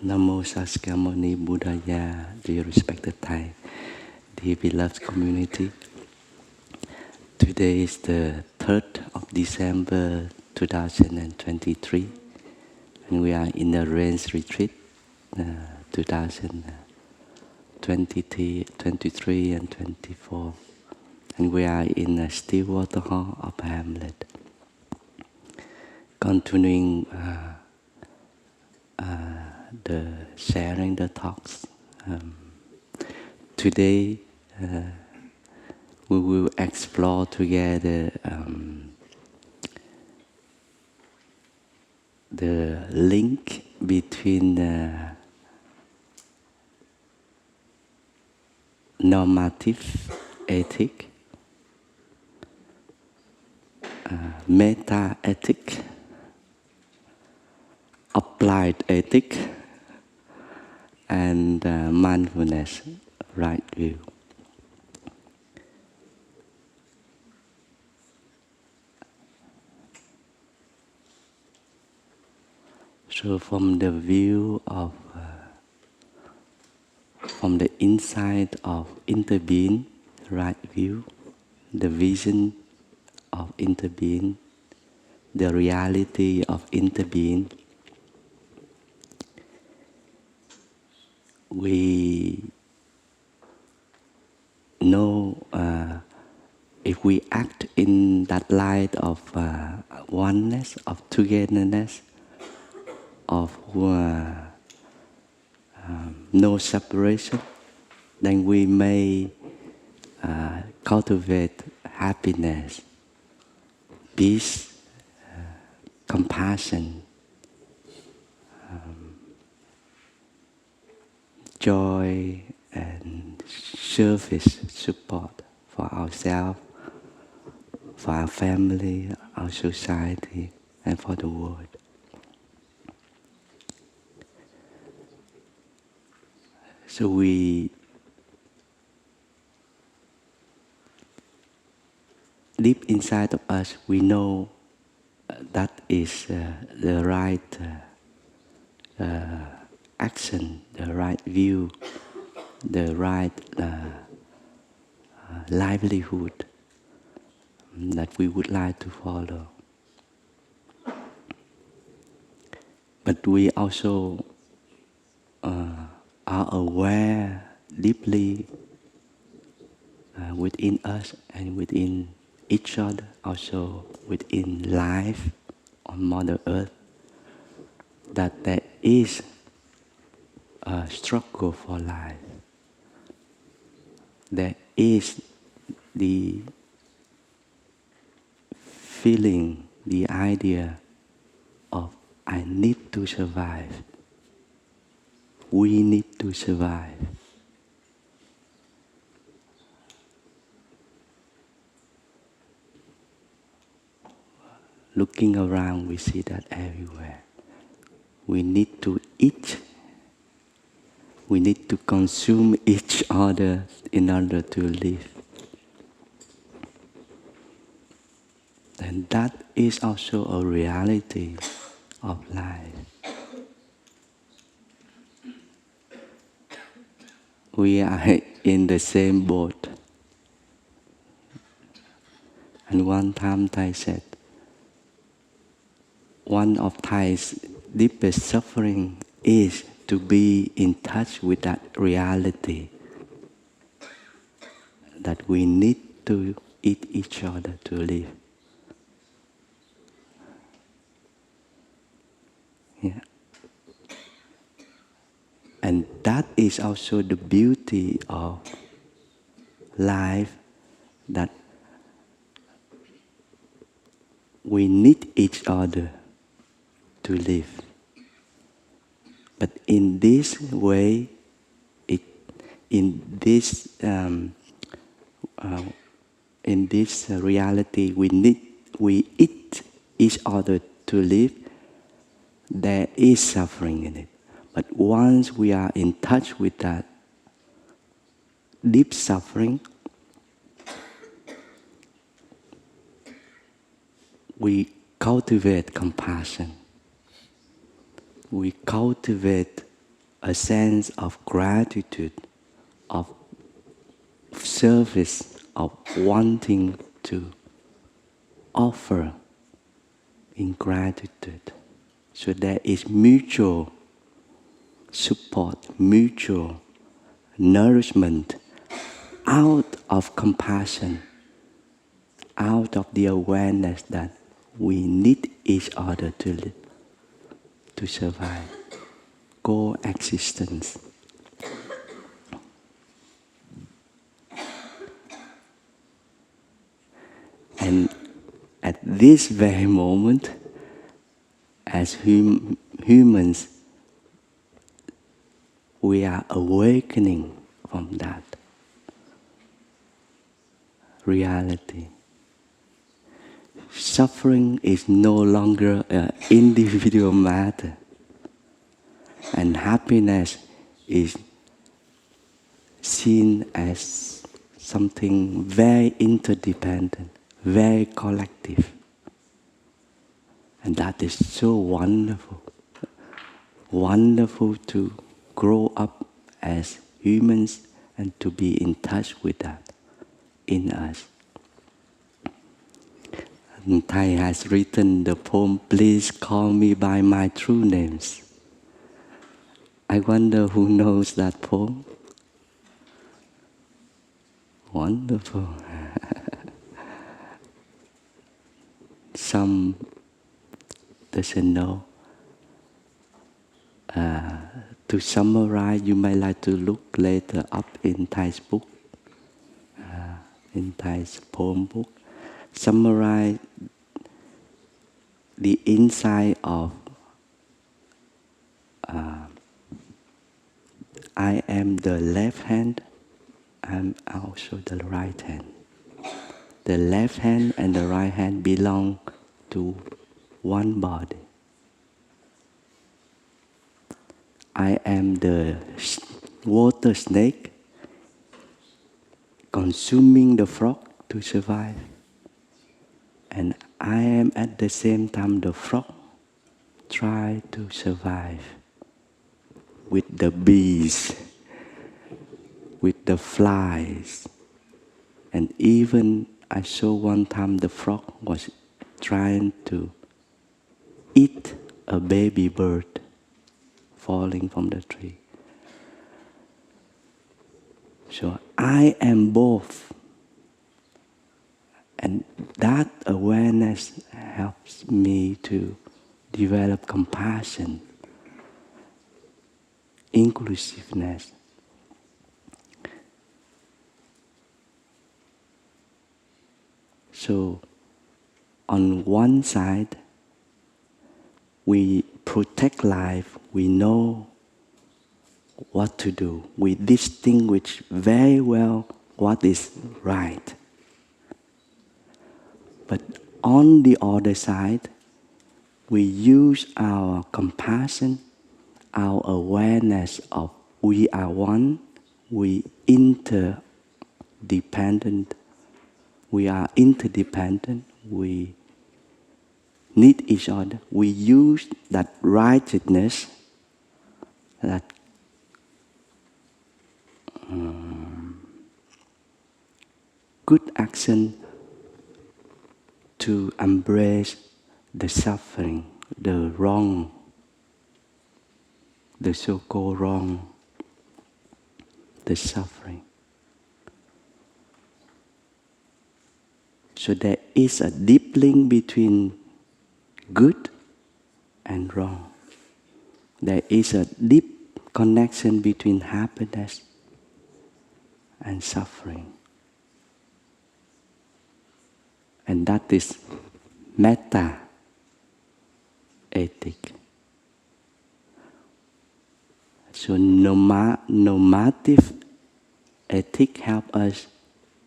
Namo Saskamoni Buddhaya, dear respected Thai, dear beloved community. Today is the 3rd of December 2023, and we are in the rains retreat 2023 and 24, and we are in a still water hall of Upper Hamlet. Continuing the sharing the talks. Today we will explore together the link between normative ethic, metaethics, applied ethic, and mindfulness, right view. So from the view of, from the inside of Interbeing, right view, the vision of Interbeing, the reality of Interbeing, we know if we act in that light of oneness, of togetherness, of no separation, then we may cultivate happiness, peace, compassion, joy, and service, support for ourselves, for our family, our society, and for the world. So we deep inside of us, we know that is the right action, the right view, the right livelihood that we would like to follow. But we also are aware deeply within us and within each other, also within life on Mother Earth, that there is a struggle for life. There is the feeling, the idea of I need to survive. We need to survive. Looking around, we see that everywhere. We need to eat. We need to consume each other in order to live. And that is also a reality of life. We are in the same boat. And one time Thai said, one of Thai's deepest suffering is to be in touch with that reality, that we need to eat each other to live. Yeah. And that is also the beauty of life, that we need each other to live. But in this way, in this reality, we eat each other to live. There is suffering in it. But once we are in touch with that deep suffering, we cultivate compassion. We cultivate a sense of gratitude, of service, of wanting to offer in gratitude. So there is mutual support, mutual nourishment out of compassion, out of the awareness that we need each other to live, to survive. Coexistence. And at this very moment, as humans, we are awakening from that reality. Suffering is no longer an individual matter, and happiness is seen as something very interdependent, very collective. And that is so wonderful. Wonderful to grow up as humans and to be in touch with that in us. And Thai has written the poem, "Please Call Me by My True Names." I wonder who knows that poem? Wonderful. Some doesn't know. To summarize, you might like to look later up in Thai's book, in Thai's poem book. Summarize the insight of I am the left hand, I'm also the right hand. The left hand and the right hand belong to one body. I am the water snake consuming the frog to survive. And I am at the same time the frog try to survive with the bees, with the flies. And even I saw one time the frog was trying to eat a baby bird falling from the tree. So I am both. And that awareness helps me to develop compassion, inclusiveness. So on one side, we protect life, we know what to do. We distinguish very well what is right. But on the other side, we use our compassion, our awareness of we are one, we interdependent, we are interdependent, we need each other. We use that righteousness, that good action to embrace the suffering, the wrong, the so-called wrong, the suffering. So there is a deep link between good and wrong. There is a deep connection between happiness and suffering. And that is metaethics. So normative ethics help us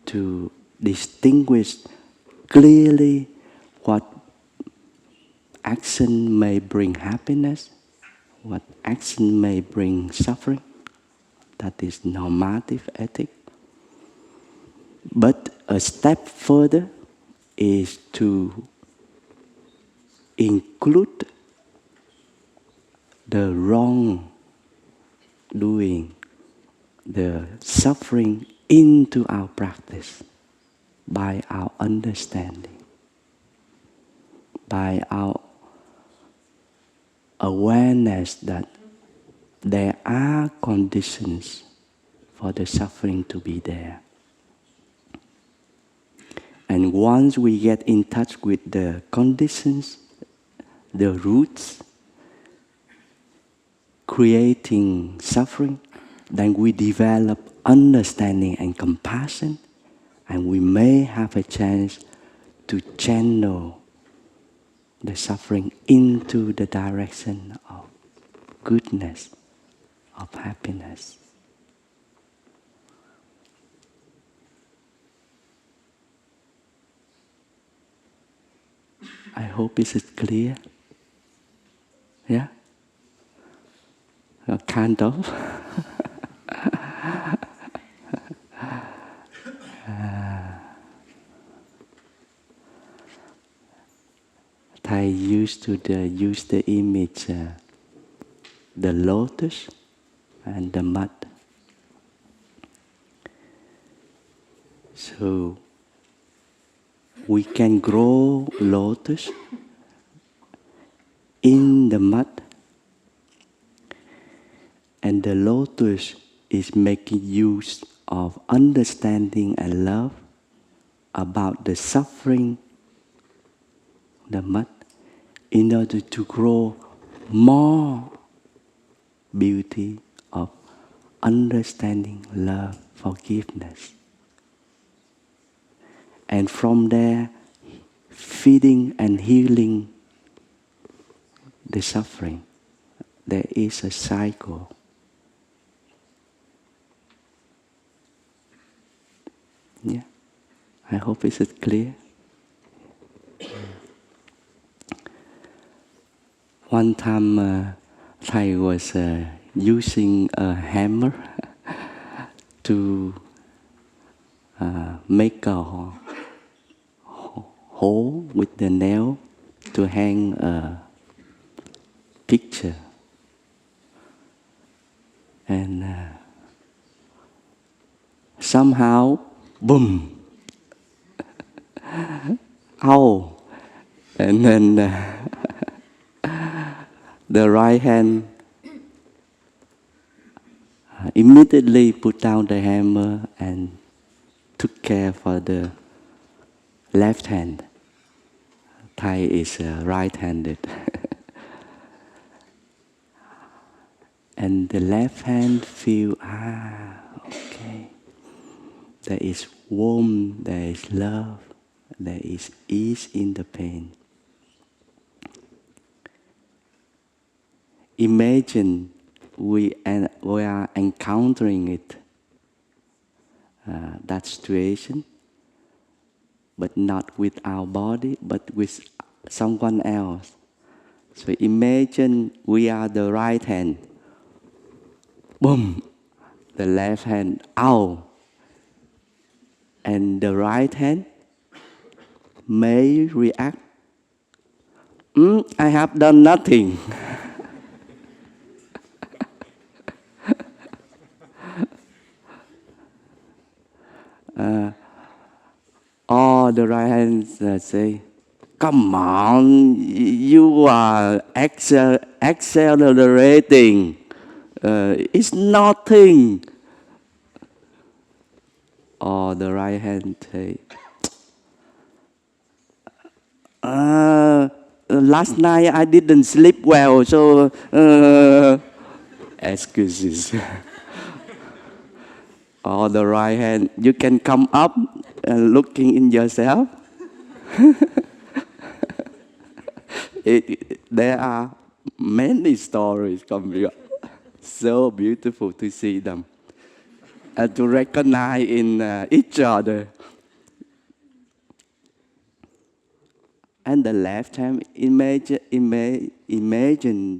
to distinguish clearly what action may bring happiness, what action may bring suffering. That is normative ethics. But a step further is to include the wrong doing the suffering into our practice by our understanding, by our awareness that there are conditions for the suffering to be there. And once we get in touch with the conditions, the roots creating suffering, then we develop understanding and compassion, and we may have a chance to channel the suffering into the direction of goodness, of happiness. I hope it is clear. Yeah? Kind of. I used to use the image, the lotus and the mud. So we can grow lotus in the mud, and the lotus is making use of understanding and love about the suffering, the mud, in order to grow more beauty of understanding, love, forgiveness. And from there, feeding and healing the suffering. There is a cycle. Yeah, I hope it is clear. One time, I was using a hammer to make a hole with the nail to hang a picture. And somehow, boom, ow, and then the right hand immediately put down the hammer and took care for the left hand. Thai is right-handed. And the left hand feel, okay. There is warmth, there is love, there is ease in the pain. Imagine we are encountering it, that situation, but not with our body, but with someone else. So imagine we are the right hand. Boom! The left hand, ow! And the right hand may react, I have done nothing. Or the right hand say, come on, you are accelerating. It's nothing. Or the right hand say, last night I didn't sleep well, so excuses. Or the right hand, you can come up and looking in yourself. There are many stories coming up. So beautiful to see them. And to recognize in each other. And the left hand, imagine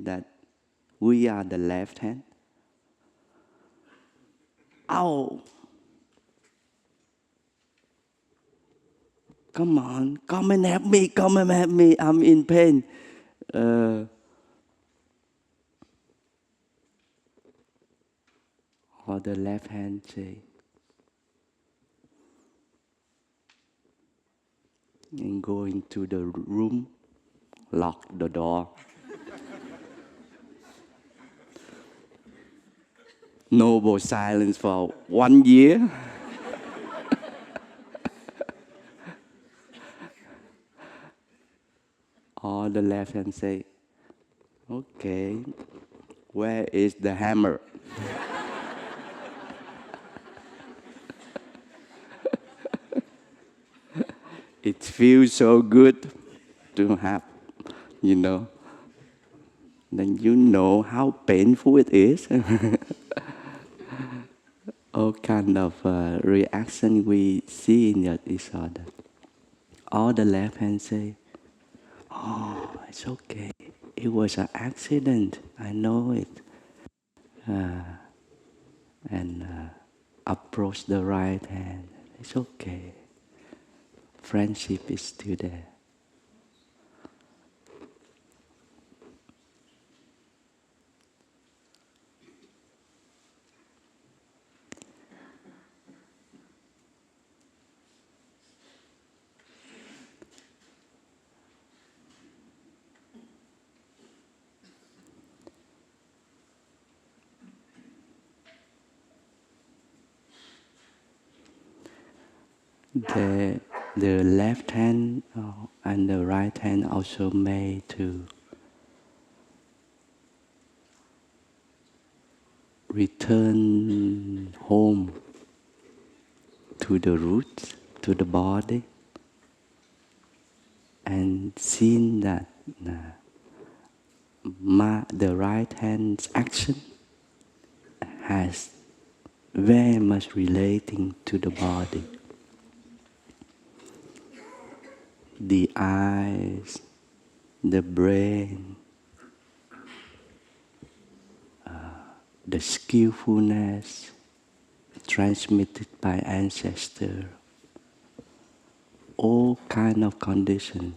that we are the left hand. Ow! Come on, come and help me, I'm in pain. or the left hand say, and go into the room, lock the door. Noble silence for 1 year. Or the left hand say, okay, where is the hammer? It feels so good to have, you know. Then you know how painful it is. All kind of reaction we see in each other. Or the left hand say, oh, it's okay. It was an accident. I know it. And approach the right hand. It's okay. Friendship is still there. The left hand and the right hand also made to return home to the roots, to the body, and seeing that the right hand's action has very much relating to the body. The eyes, the brain, the skillfulness transmitted by ancestors, all kind of conditions,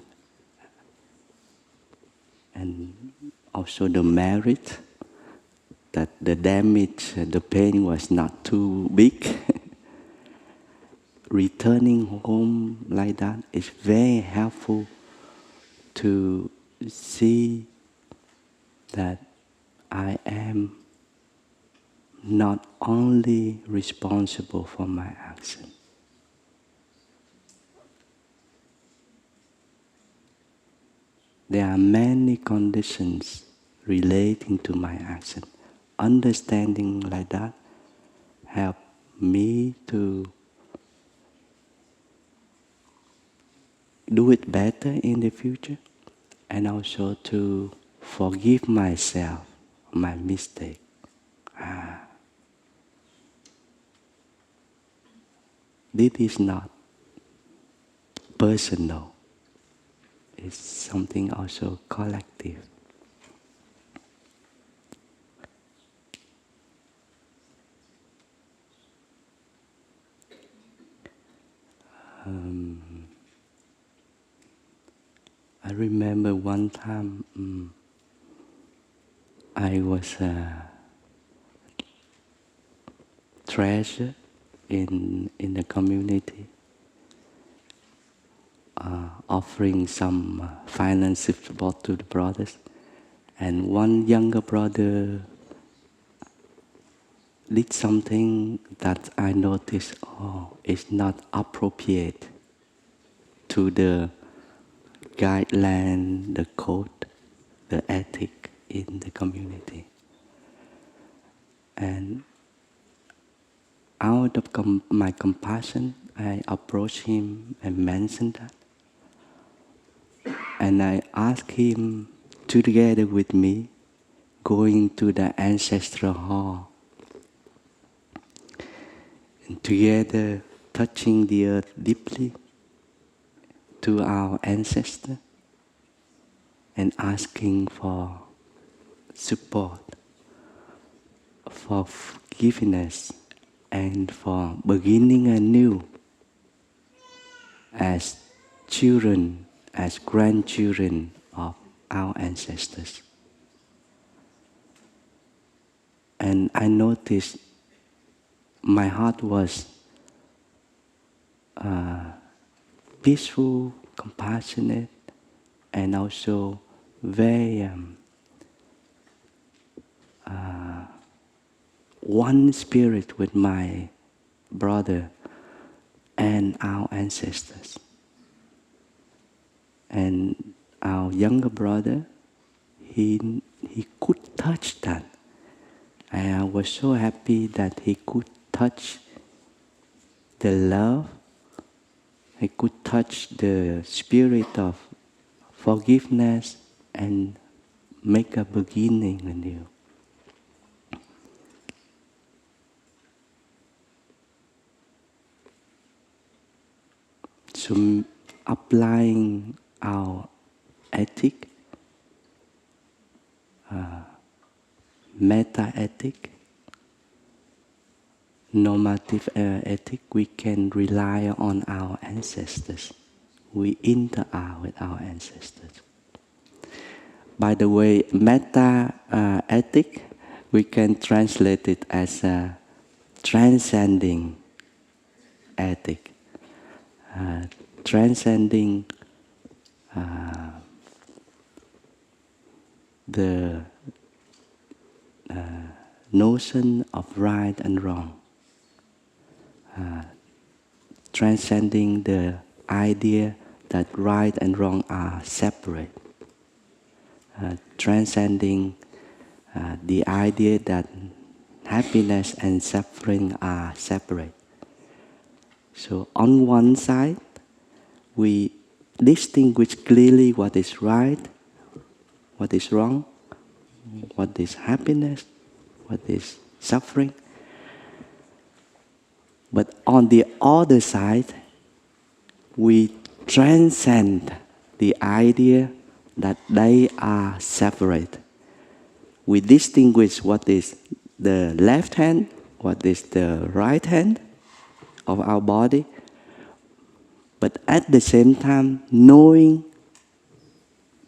and also the merit that the damage, the pain was not too big. Returning home like that is very helpful to see that I am not only responsible for my action. There are many conditions relating to my action. Understanding like that help me to do it better in the future, and also to forgive myself my mistake. This is not personal. It's something also collective. I remember one time I was a treasure in the community, offering some financial support to the brothers. And one younger brother did something that I noticed, it's not appropriate to the guideline, the code, the ethic in the community. And out of my compassion, I approached him and mentioned that. And I asked him to, together with me, going to the ancestral hall. And together, touching the earth deeply to our ancestor and asking for support, for forgiveness, and for beginning anew as children, as grandchildren of our ancestors. And I noticed my heart was peaceful, compassionate, and also very one spirit with my brother and our ancestors. And our younger brother, he could touch that. And I was so happy that he could touch the love, he could touch the spirit of forgiveness and make a beginning anew. So applying our ethic, metaethic, normative ethic, we can rely on our ancestors. We interact with our ancestors. By the way, meta ethic, we can translate it as a transcending ethic. Transcending the notion of right and wrong. Transcending the idea that right and wrong are separate. Transcending the idea that happiness and suffering are separate. So on one side, we distinguish clearly what is right, what is wrong, what is happiness, what is suffering. But on the other side, we transcend the idea that they are separate. We distinguish what is the left hand, what is the right hand of our body, but at the same time knowing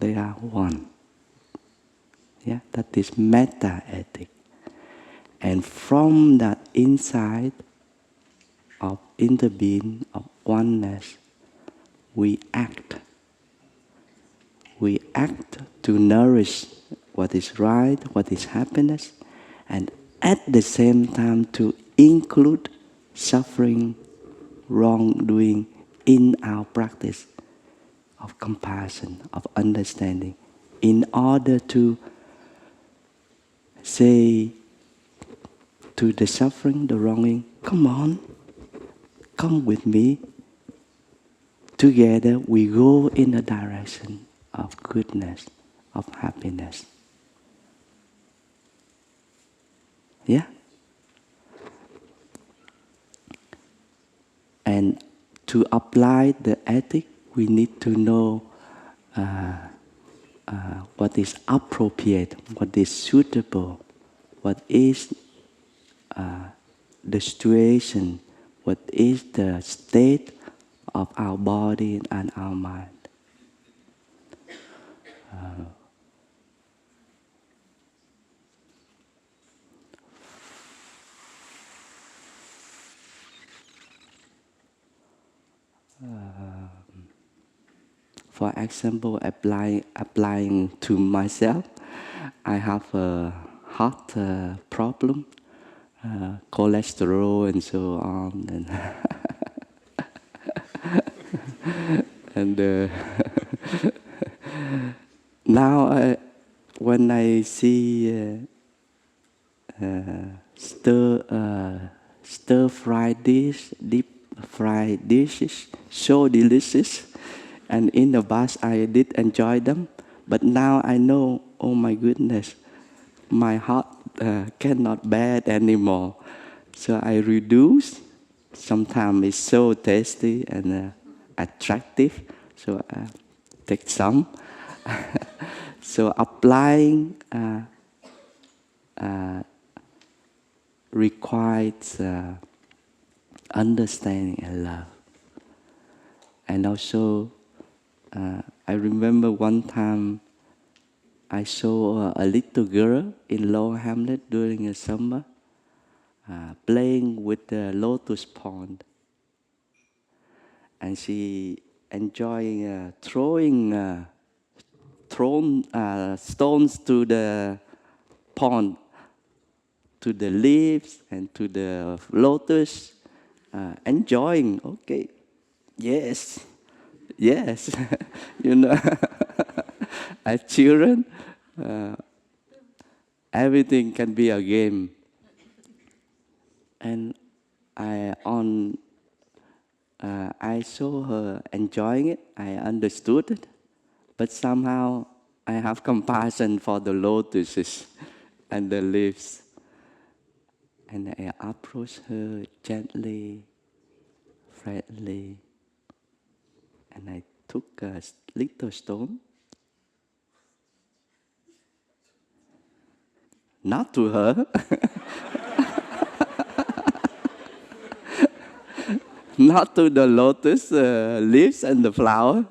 they are one. Yeah, that is meta-ethic. And from that insight of interbeing, of oneness, we act. We act to nourish what is right, what is happiness, and at the same time to include suffering, wrongdoing in our practice of compassion, of understanding, in order to say to the suffering, the wronging, come on, come with me. Together we go in the direction of goodness, of happiness. Yeah? And to apply the ethic, we need to know what is appropriate, what is suitable, what is the situation, what is the state of our body and our mind. For example, applying to myself, I have a heart problem, cholesterol and so on, and now when I see stir fried dish, deep fried dishes, so delicious. And in the past I did enjoy them, but now I know, oh my goodness, my heart cannot bear it anymore. So I reduce. Sometimes it's so tasty and attractive, so I take some. So applying requires understanding and love. And also, I remember one time I saw a little girl in Upper Hamlet during the summer. playing with the lotus pond. And she enjoying throwing stones to the pond, to the leaves and to the lotus, enjoying. Okay, yes, yes, you know, as children, everything can be a game. And I saw her enjoying it. I understood it, but somehow I have compassion for the lotuses and the leaves. And I approached her gently, friendly, and I took a little stone, not to her, not to the lotus leaves and the flower,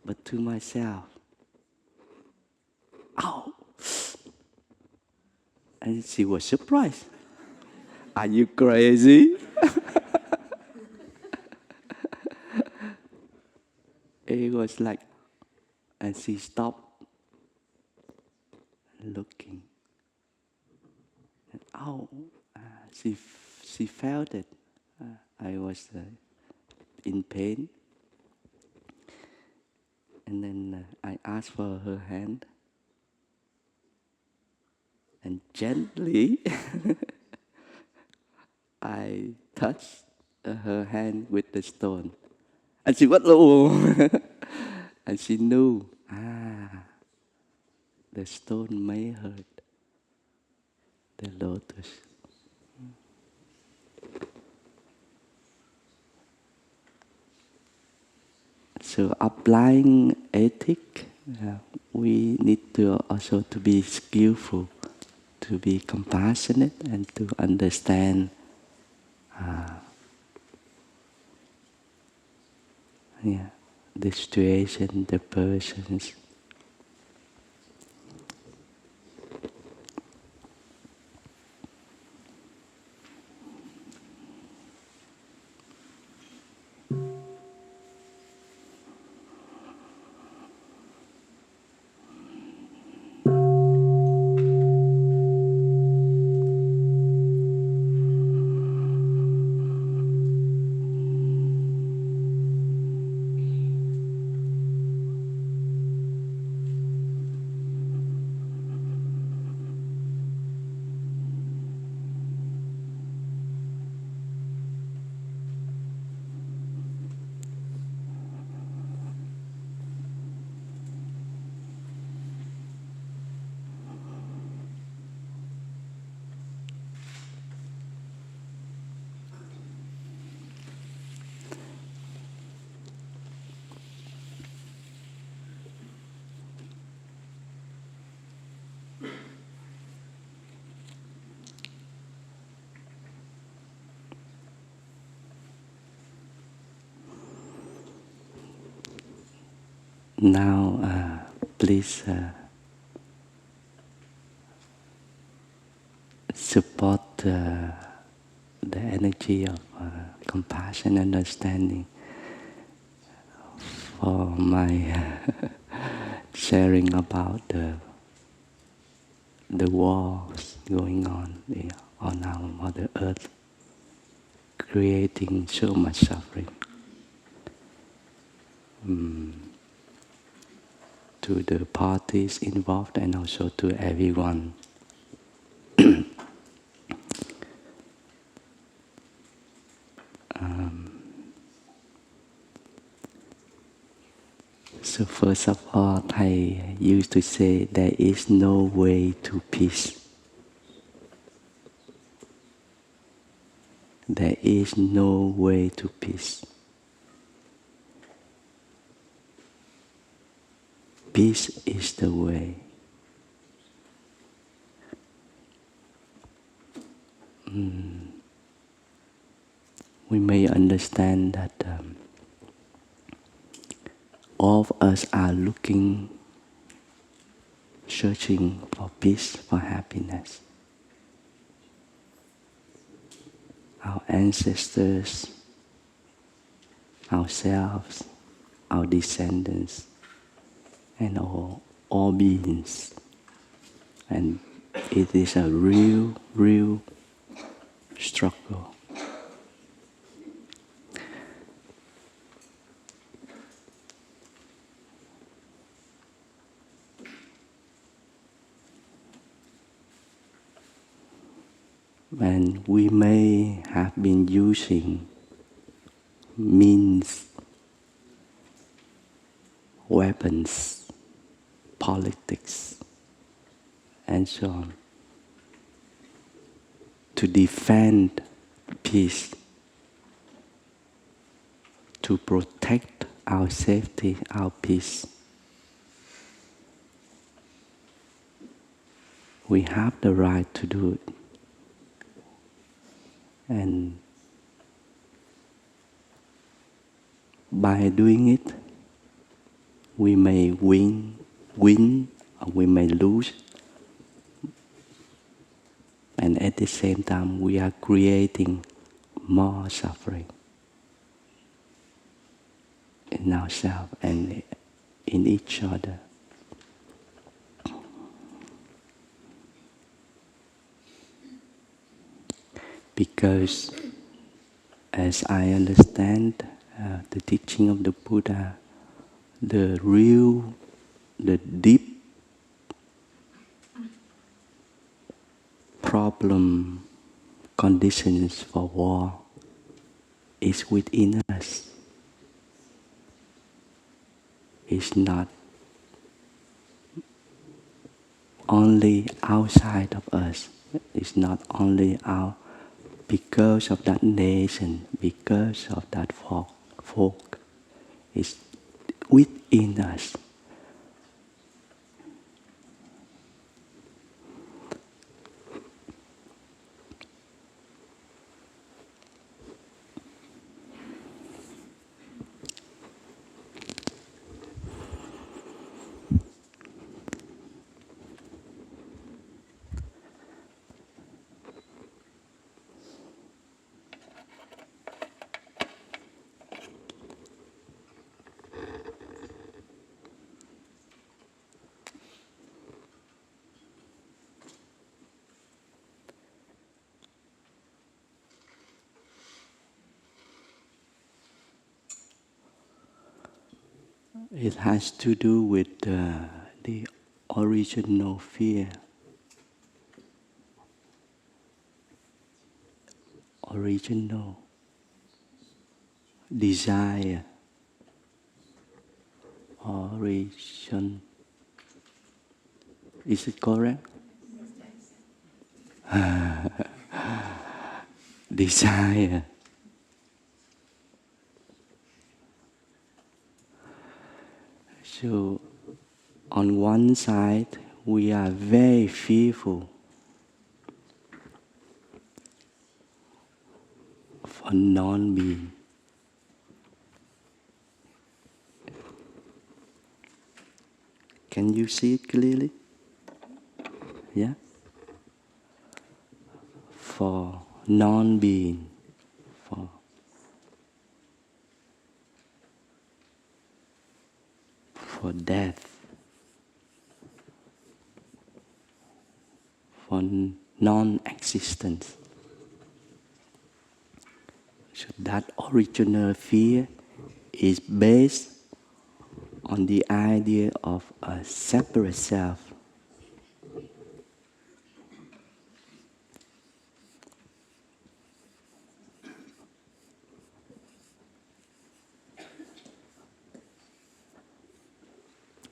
but to myself. Ow! And she was surprised. Are you crazy? It was like, and she stopped looking. And, she felt it. I was in pain. And then I asked for her hand. And gently, I touched her hand with the stone. And she went, oh, and she knew, the stone may hurt the lotus. So applying ethic, we need to also to be skillful, to be compassionate, and to understand the situation, the persons. Now, please support the energy of compassion and understanding for my sharing about the wars going on our Mother Earth, creating so much suffering to the parties involved and also to everyone. So first of all, I used to say there is no way to peace. There is no way to peace. Peace is the way. We may understand that all of us are looking, searching for peace, for happiness. our ancestors, ourselves, our descendants, and all beings. And it is a real struggle. And we may have been using means, weapons, politics, and so on, to defend peace, to protect our safety, our peace. We have the right to do it. And by doing it, we may win, or we may lose. And at the same time, we are creating more suffering in ourselves and in each other. Because, as I understand the teaching of the Buddha, the deep problem, conditions for war is within us. It's not only outside of us. It's not only because of that nation, because of that folk. It's within us. It has to do with the original fear, original desire, origin. Is it correct? Desire. So, on one side, we are very fearful for non-being. Can you see it clearly? Yeah? For non-being, for death, for non-existence. So that original fear is based on the idea of a separate self.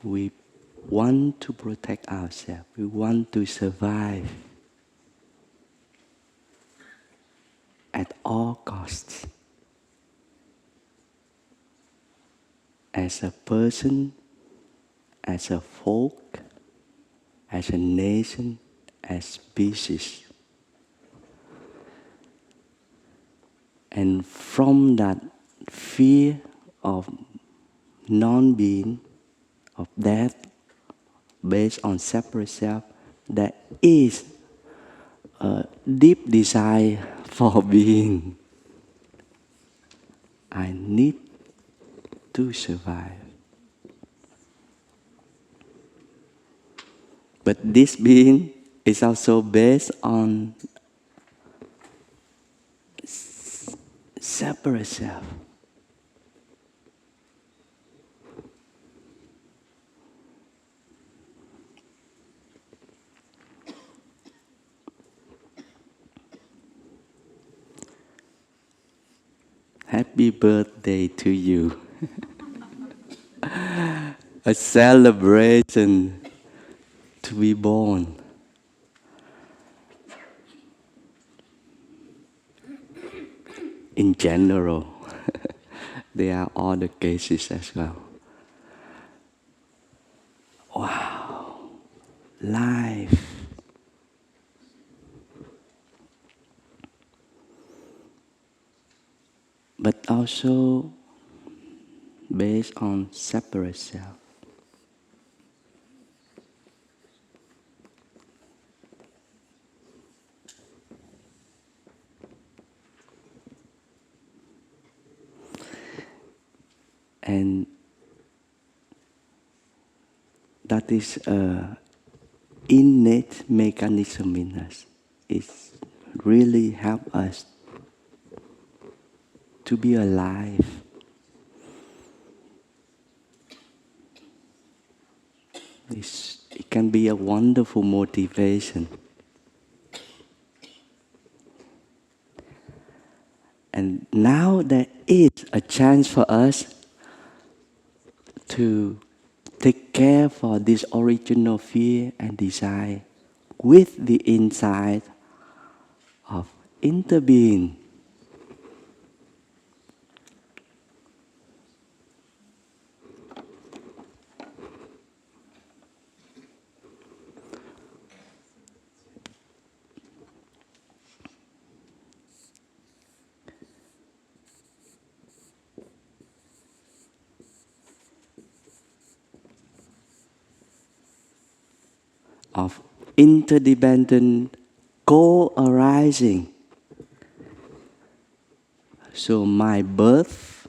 We want to protect ourselves. We want to survive at all costs. As a person, as a folk, as a nation, as species. And from that fear of non-being, of death, based on separate self, there is a deep desire for being. I need to survive. But this being is also based on separate self. Happy birthday to you. A celebration to be born. In general, there are other cases as well. Wow, life. But also based on separate self. And that is an innate mechanism in us. It really helps us to be alive. It can be a wonderful motivation. And now there is a chance for us to take care for this original fear and desire with the insight of interbeing. Of interdependent co-arising. So my birth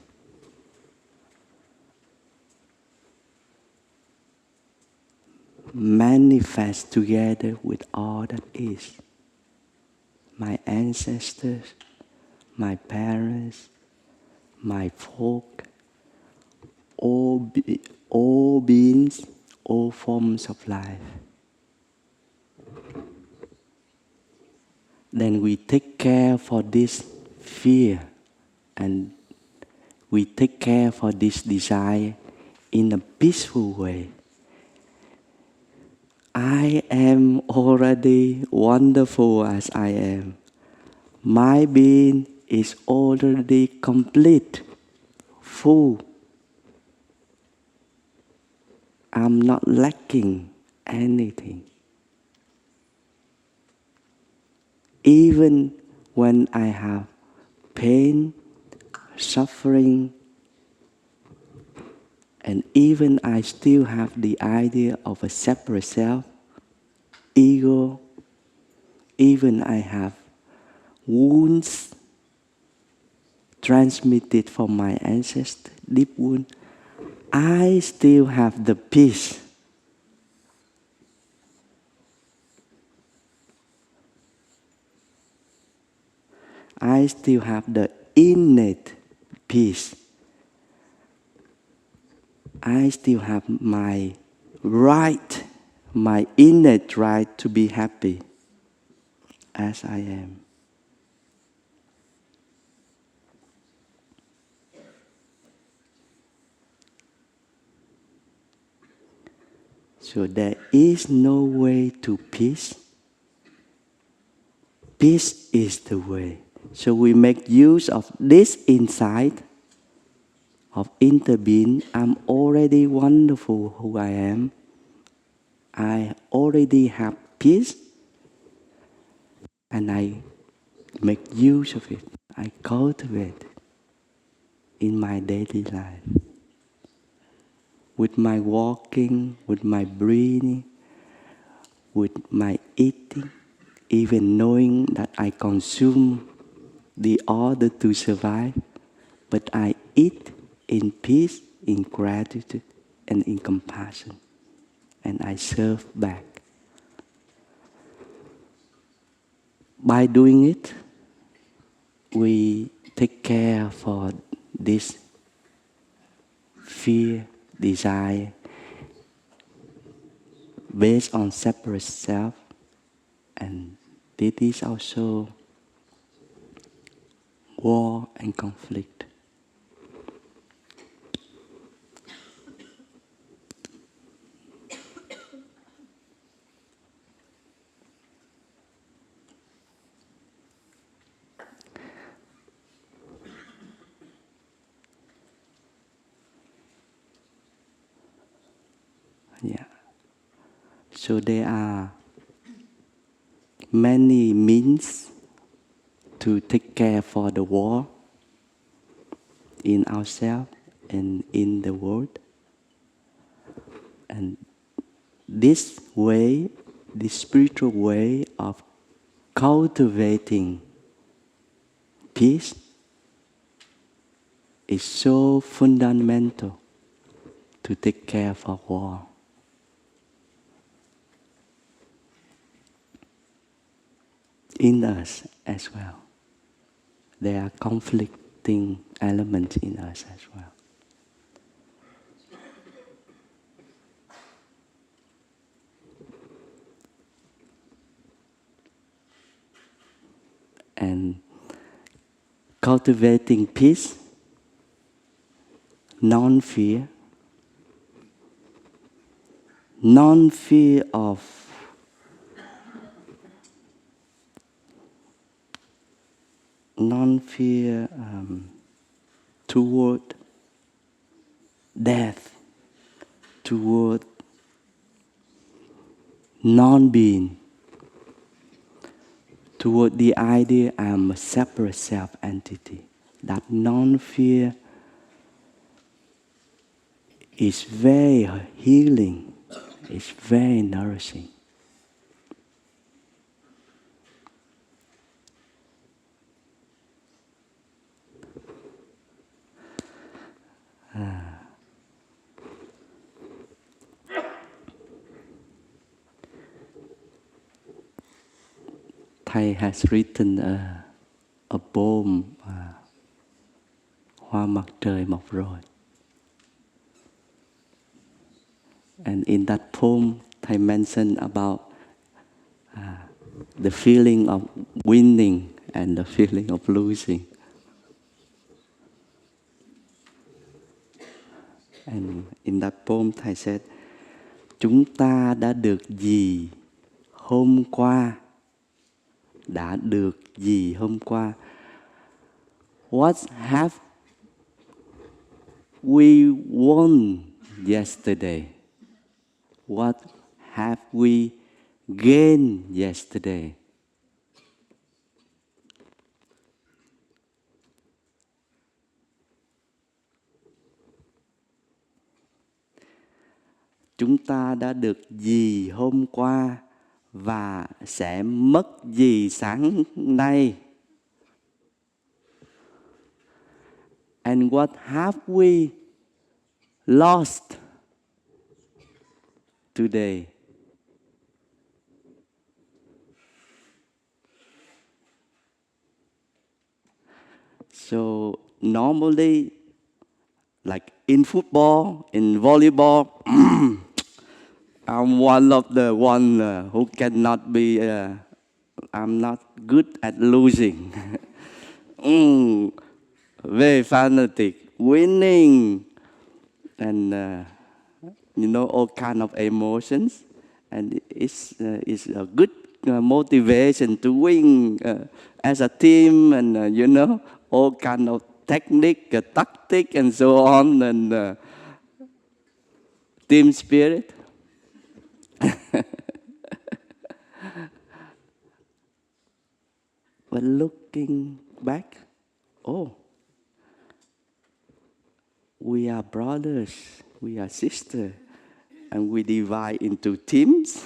manifests together with all that is. My ancestors, my parents, my folk, all beings, all forms of life. Then we take care for this fear and we take care for this desire in a peaceful way. I am already wonderful as I am. My being is already complete, full. I'm not lacking anything. Even when I have pain, suffering, and even I still have the idea of a separate self, ego, even I have wounds transmitted from my ancestors, deep wound, I still have the peace. I still have the innate peace. I still have my right, my innate right to be happy as I am. So there is no way to peace. Peace is the way. So we make use of this insight of interbeing. I'm already wonderful who I am. I already have peace. And I make use of it. I cultivate it in my daily life. With my walking, with my breathing, with my eating, even knowing that I consume the order to survive, but I eat in peace, in gratitude, and in compassion, and I serve back. By doing it, we take care for this fear, desire, based on separate self, and this is also war and conflict. Yeah. So there are many means to take care for the war in ourselves and in the world. And this way, this spiritual way of cultivating peace is so fundamental to take care for war. In us as well. There are conflicting elements in us as well. And cultivating peace, non-fear of non-fear toward death, toward non-being, toward the idea I'm a separate self-entity. That non-fear is very healing, it's very nourishing. Thầy has written a poem, Hoa mặt trời mọc rồi. And in that poem, Thầy mentioned about the feeling of winning and the feeling of losing. And in that poem, Thầy said, chúng ta đã được gì hôm qua? Đã được gì hôm qua? What have we won yesterday? What have we gained yesterday? Chúng ta đã được gì hôm qua và sẽ mất gì sáng nay? And what have we lost today? So normally, like in football, in volleyball, I'm one of the who cannot be, I'm not good at losing. Very fanatic, winning, and all kind of emotions. And it's a good motivation to win as a team, and all kind of technique, tactic, and so on, and team spirit. But looking back, we are brothers, we are sisters, and we divide into teams,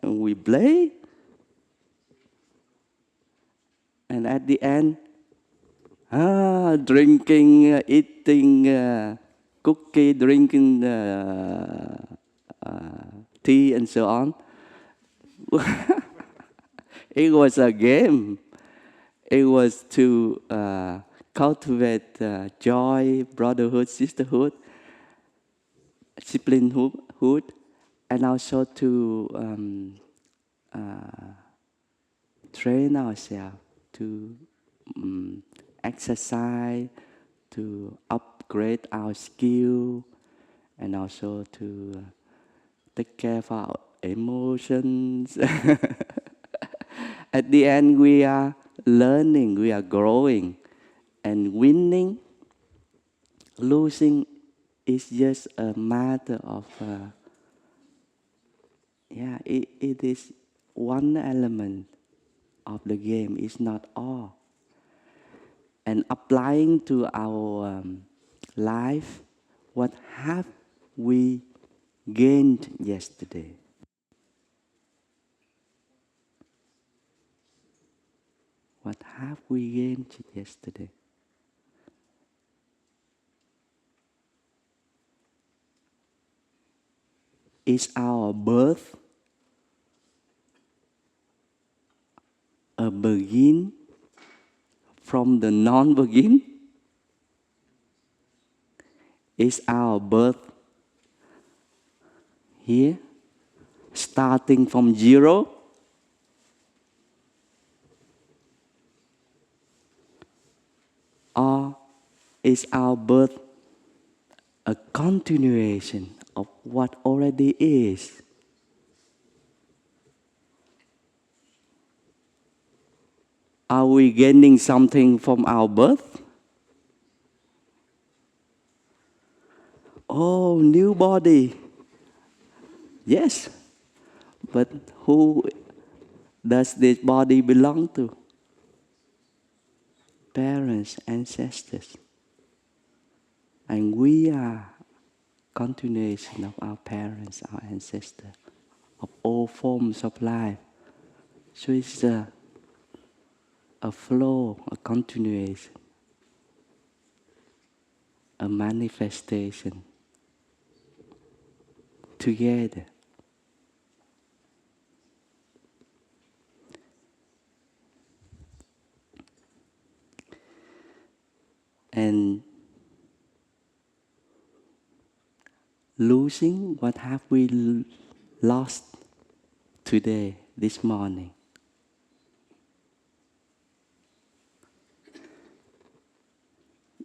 and we play. And at the end, Drinking, eating cookie, drinking tea, and so on. It was a game. It was to cultivate joy, brotherhood, sisterhood, disciplinehood, and also to train ourselves to exercise, to upgrade our skill, and also to take care of our emotions. At the end, we are learning, we are growing, and winning, losing is just a matter of, it is one element of the game, it's not all. And applying to our life, what have we gained yesterday? What have we gained yesterday? Is our birth a begin from the non-begin? Is our birth here, starting from zero? Or is our birth a continuation of what already is? Are we gaining something from our birth? Oh, new body. Yes. But who does this body belong to? Parents, ancestors. And we are continuation of our parents, our ancestors, of all forms of life. So it's a flow, a continuation, a manifestation together. And losing, what have we lost today, this morning?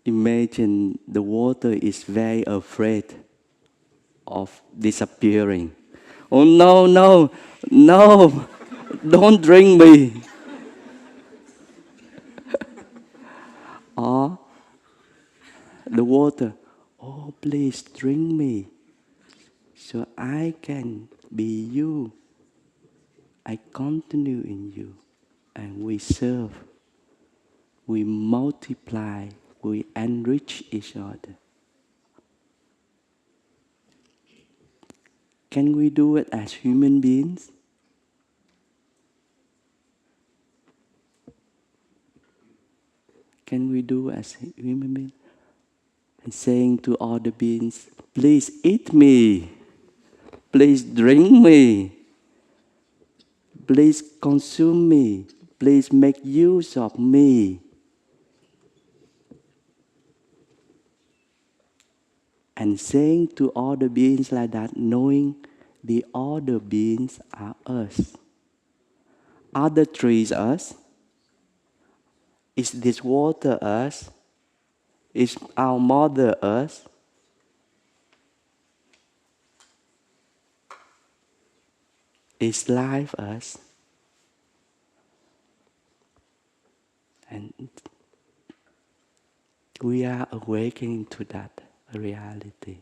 Imagine the water is very afraid of disappearing. Oh no, no, no, don't drink me. Or the water, oh please drink me so I can be you. I continue in you. And we serve, we multiply, we enrich each other. Can we do it as human beings? Can we do it as human beings? And saying to all the beings, please eat me, please drink me, please consume me, please make use of me. And saying to all the beings like that, knowing the other beings are us. Are the trees us? Is this water us? Is our mother us? Is life us? And we are awakening to that reality.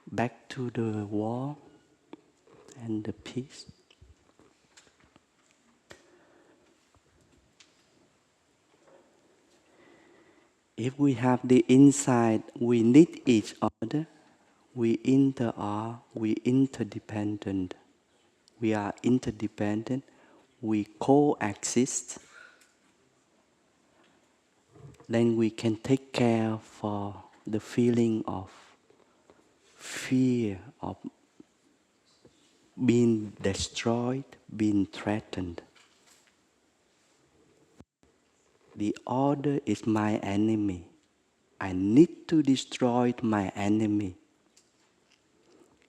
Back to the war and the peace. If we have the insight, we need each other, we interdependent. We are interdependent. We coexist. Then we can take care for the feeling of fear of being destroyed, being threatened. The other is my enemy. I need to destroy my enemy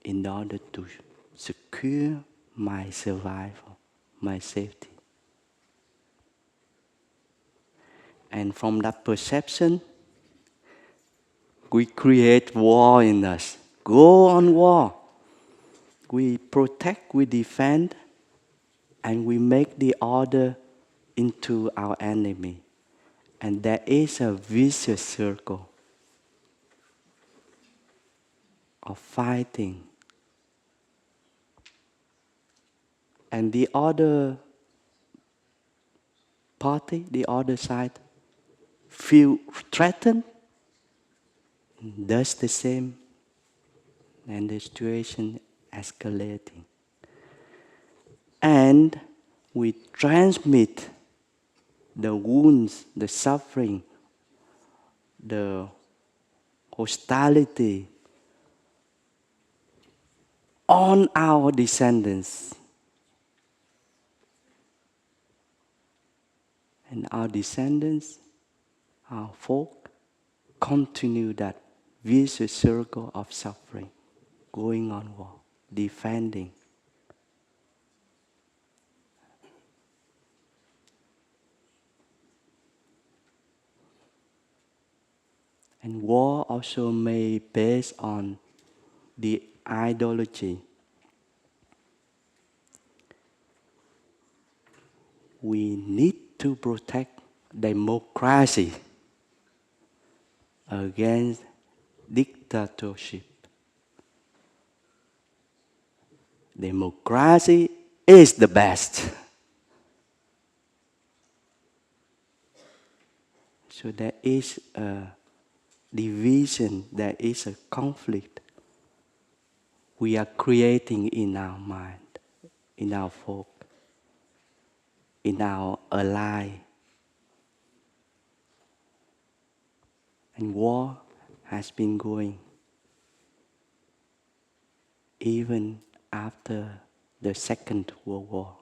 in order to secure my survival, my safety. And from that perception, we create war in us. Go on war. We protect, we defend, and we make the other into our enemy. And there is a vicious circle of fighting. And the other party, the other side, feel threatened, does the same, and the situation escalating. And we transmit the wounds, the suffering, the hostility on our descendants. And our descendants, our folk, continue that vicious circle of suffering, going on war, defending. And war also may be based on the ideology. We need to protect democracy against dictatorship. Democracy is the best. So there is a division, there is a conflict we are creating in our mind, in our folk, in our ally. And war has been going even after the Second World War.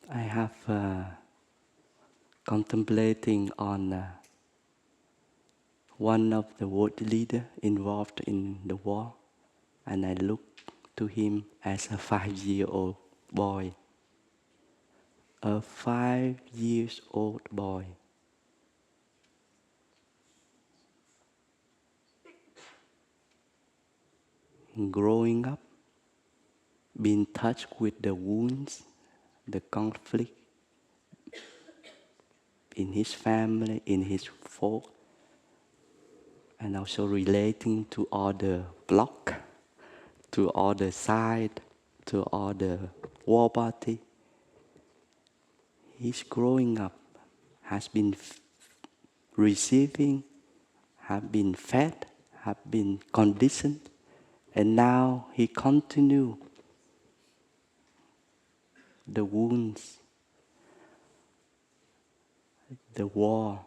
I have contemplating on one of the world leaders involved in the war, and I look to him as a 5-year-old boy. A 5-year-old boy. Growing up, being touched with the wounds, the conflict in his family, in his folk, and also relating to other bloc, to other side, to other war party. He's growing up, has been receiving, have been fed, have been conditioned, and now he continue the wounds, the war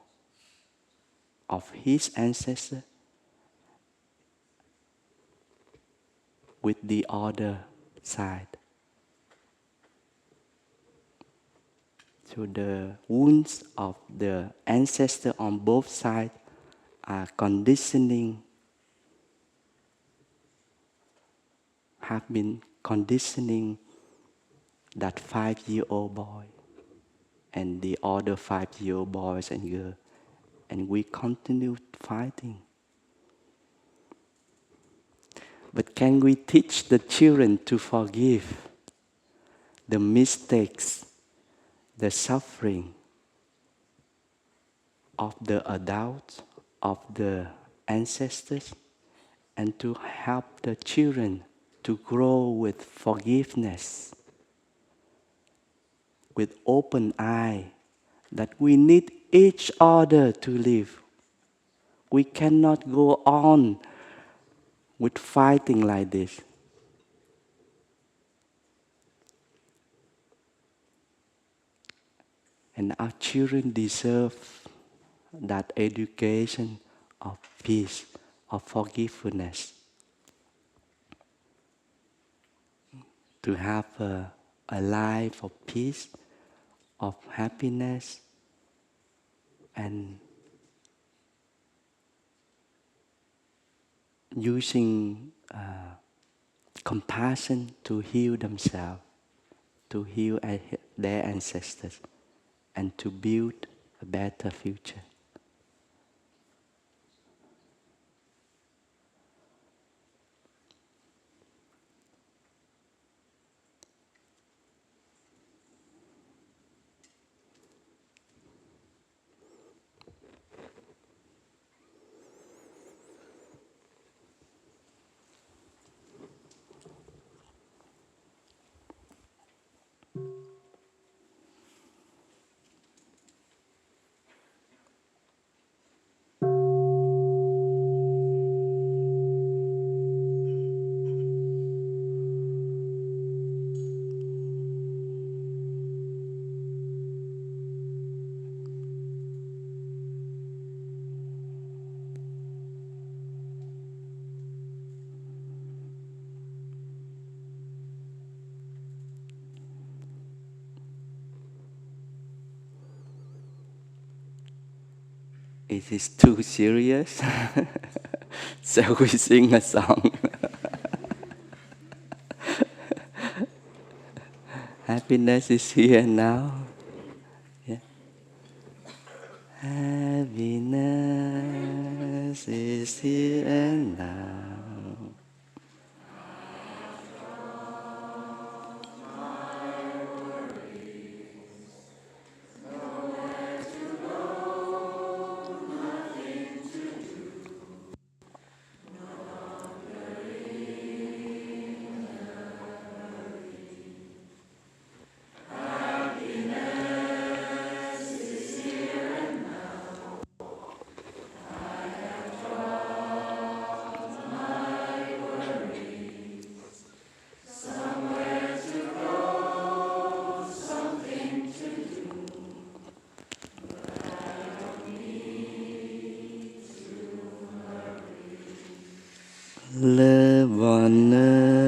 of his ancestor with the other side. So the wounds of the ancestor on both sides are conditioning, have been conditioning that 5-year-old boy and the other 5-year-old boys and girls. And we continue fighting. But can we teach the children to forgive the mistakes, the suffering of the adults, of the ancestors, and to help the children to grow with forgiveness, with open eye, that we need each other to live. We cannot go on with fighting like this. And our children deserve that education of peace, of forgiveness, to have a life of peace, of happiness, and using compassion to heal themselves, to heal their ancestors, and to build a better future. It is too serious. Shall we sing a song? Happiness is here now. Yeah. Happiness is here and now. Le bonheur.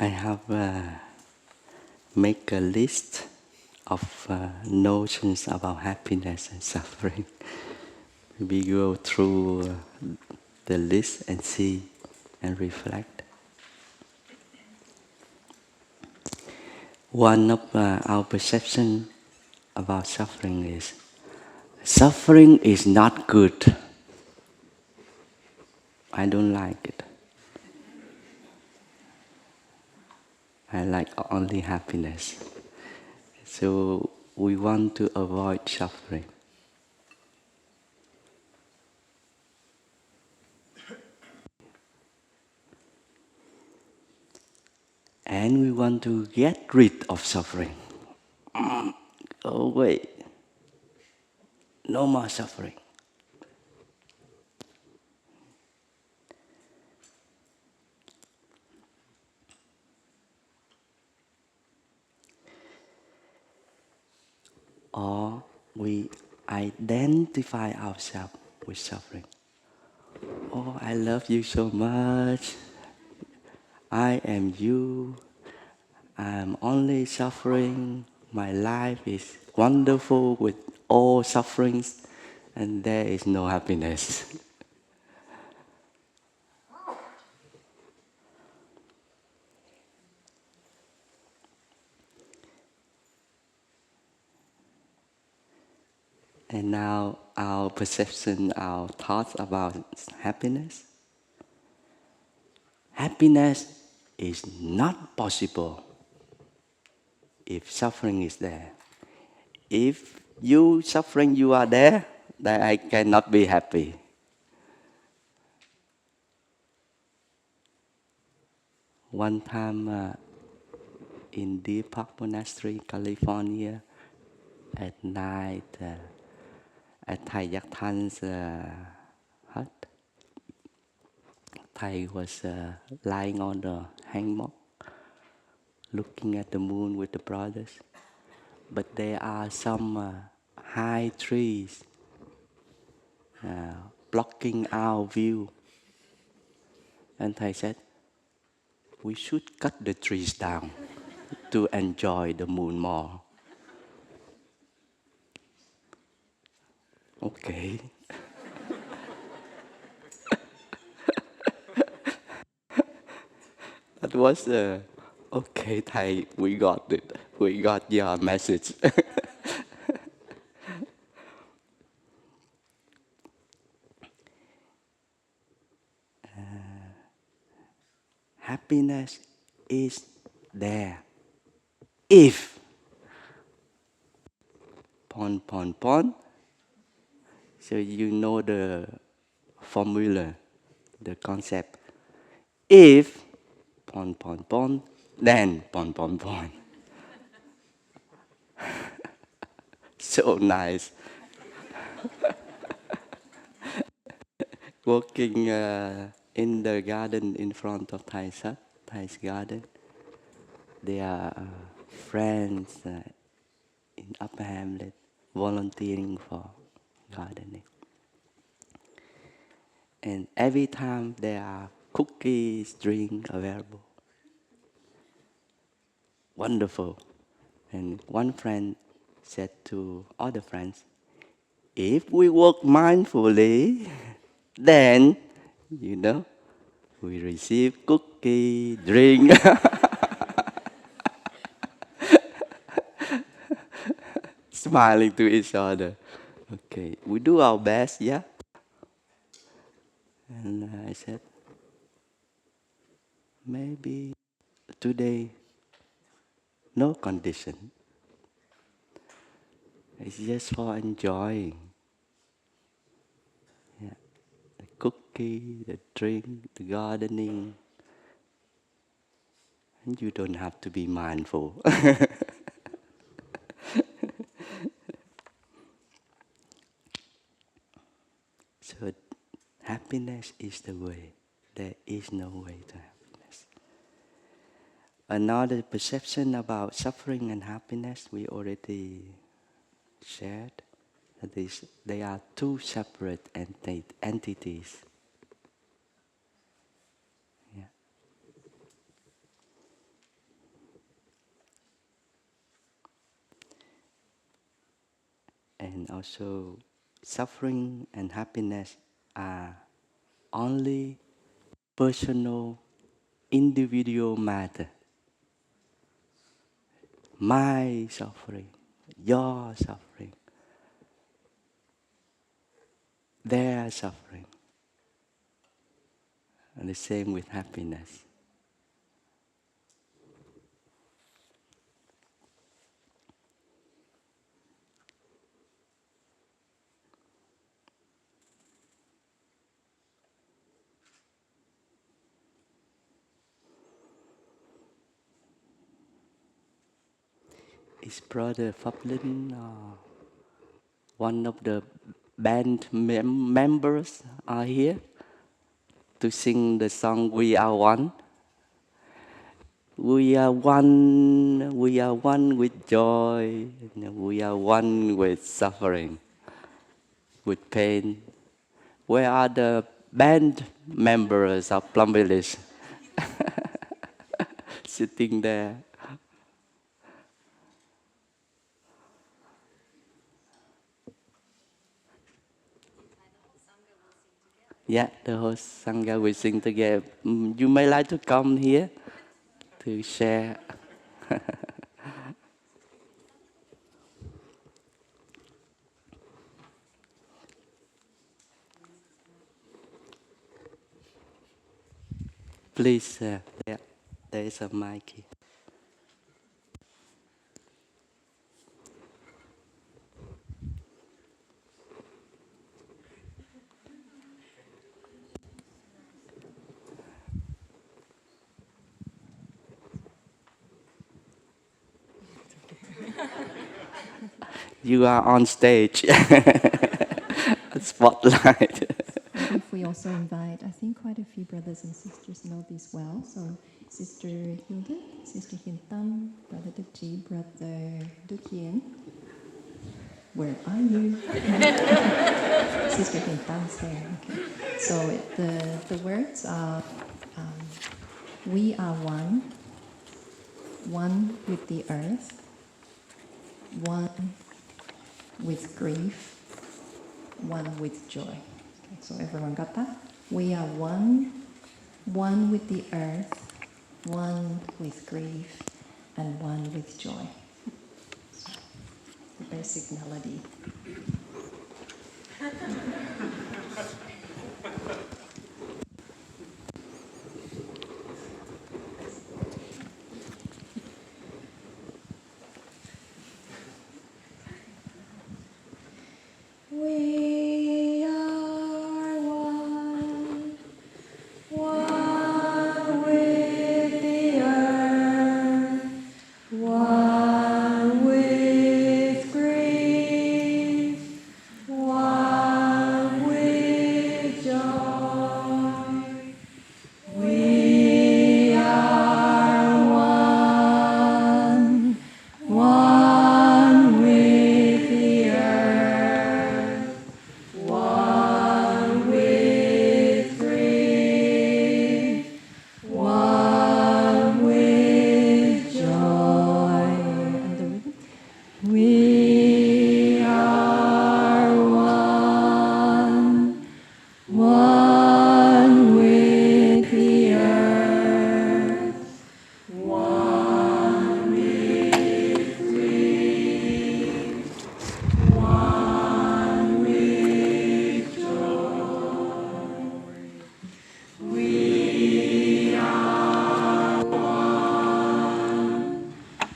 I have make a list of notions about happiness and suffering. We go through the list and see and reflect. One of our perception about suffering is not good. I don't like it. I like only happiness. So we want to avoid suffering. And we want to get rid of suffering. Oh wait, no more suffering. or we identify ourselves with suffering. Oh, I love you so much. I am you. I'm only suffering. My life is wonderful with all sufferings, and there is no happiness. And now our perception, our thoughts about happiness. Happiness is not possible if suffering is there. If you suffering, you are there, then I cannot be happy. One time in Deep Park Monastery, California, at night, at Thai Yak Than's hut, Thai was lying on the hammock, looking at the moon with the brothers. But there are some high trees blocking our view. And Thai said, we should cut the trees down to enjoy the moon more. Okay. That was okay, Thai, we got it. We got your message. Happiness is there. If, pon. So you know the formula, the concept. If, pon, then, pon. So nice. Walking in the garden in front of Thai's garden. They are friends in Upper Hamlet volunteering for gardening. And every time there are cookies, drink available. Wonderful. And one friend said to other friends, if we work mindfully, then, we receive cookie, drink. Smiling to each other. Okay, we do our best, yeah? And I said, maybe today, no condition. It's just for enjoying. Yeah. The cookie, the drink, the gardening. And you don't have to be mindful. So happiness is the way. There is no way to happiness. Another perception about suffering and happiness we already shared. That is, they are two separate entities. Yeah. And also, suffering and happiness are only personal, individual matter. My suffering, your suffering, their suffering. And the same with happiness. Is Brother Phap Ung one of the band members are here to sing the song We Are One? We are one. We are one with joy. We are one with suffering, with pain. Where are the band members of Plum Village? Sitting there. Yeah, the whole Sangha will sing together. You may like to come here to share. Please, yeah, there is a mic here. You are on stage. Spotlight. If we also invite, I think quite a few brothers and sisters know this well. So Sister Hilda, Sister Hiền Tâm, Brother Đức Trí, Brother Đức Hiền. Where are you? Sister Hiền Tâm there. Okay. So the words are, we are one with the earth, one with grief, one with joy. Okay, so everyone got that? We are one with the earth, one with grief, and one with joy. So, the basic melody. We are one with the earth, one with grief, one with joy. We are one with the earth, one with grief, one with joy. And the rhythm. We are one with the earth, one with grief, one with joy. We are one with the earth, one with grief, one with joy. We are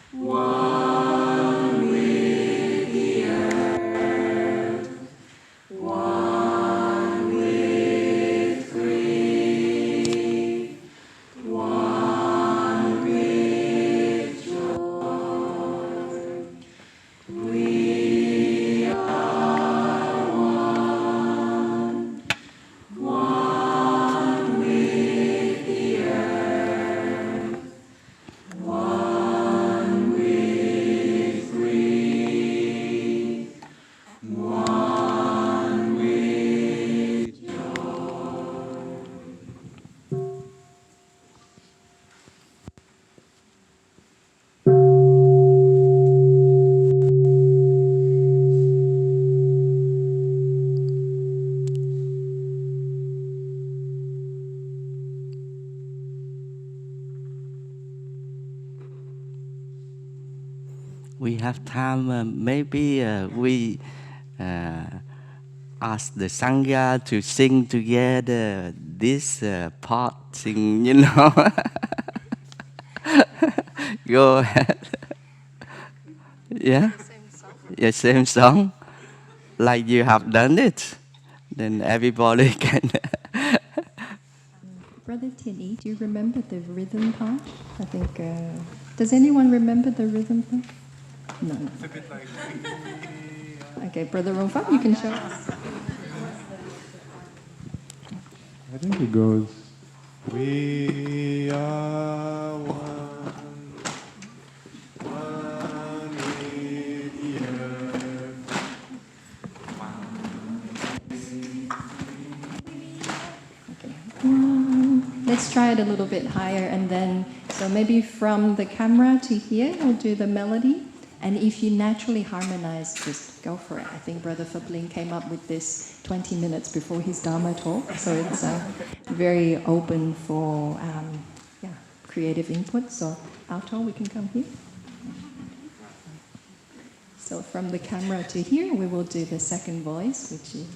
one with the earth, one with grief, one with joy. We have time. Maybe we ask the Sangha to sing together this part. Sing, you know. Go ahead. Yeah? Yeah, same song. Like you have done it. Then everybody can. Brother Tilly, do you remember the rhythm part? I think, does anyone remember the rhythm part? No. It's a bit like... Okay, Brother Rolfa, you can show us. I think it goes, we are one let's try it a little bit higher, and then, so maybe from the camera to here, we'll do the melody. And if you naturally harmonize, just go for it. I think Brother Phap Ung came up with this 20 minutes before his Dharma talk, so it's very open for creative input. So, Alto, we can come here. So from the camera to here, we will do the second voice, which is,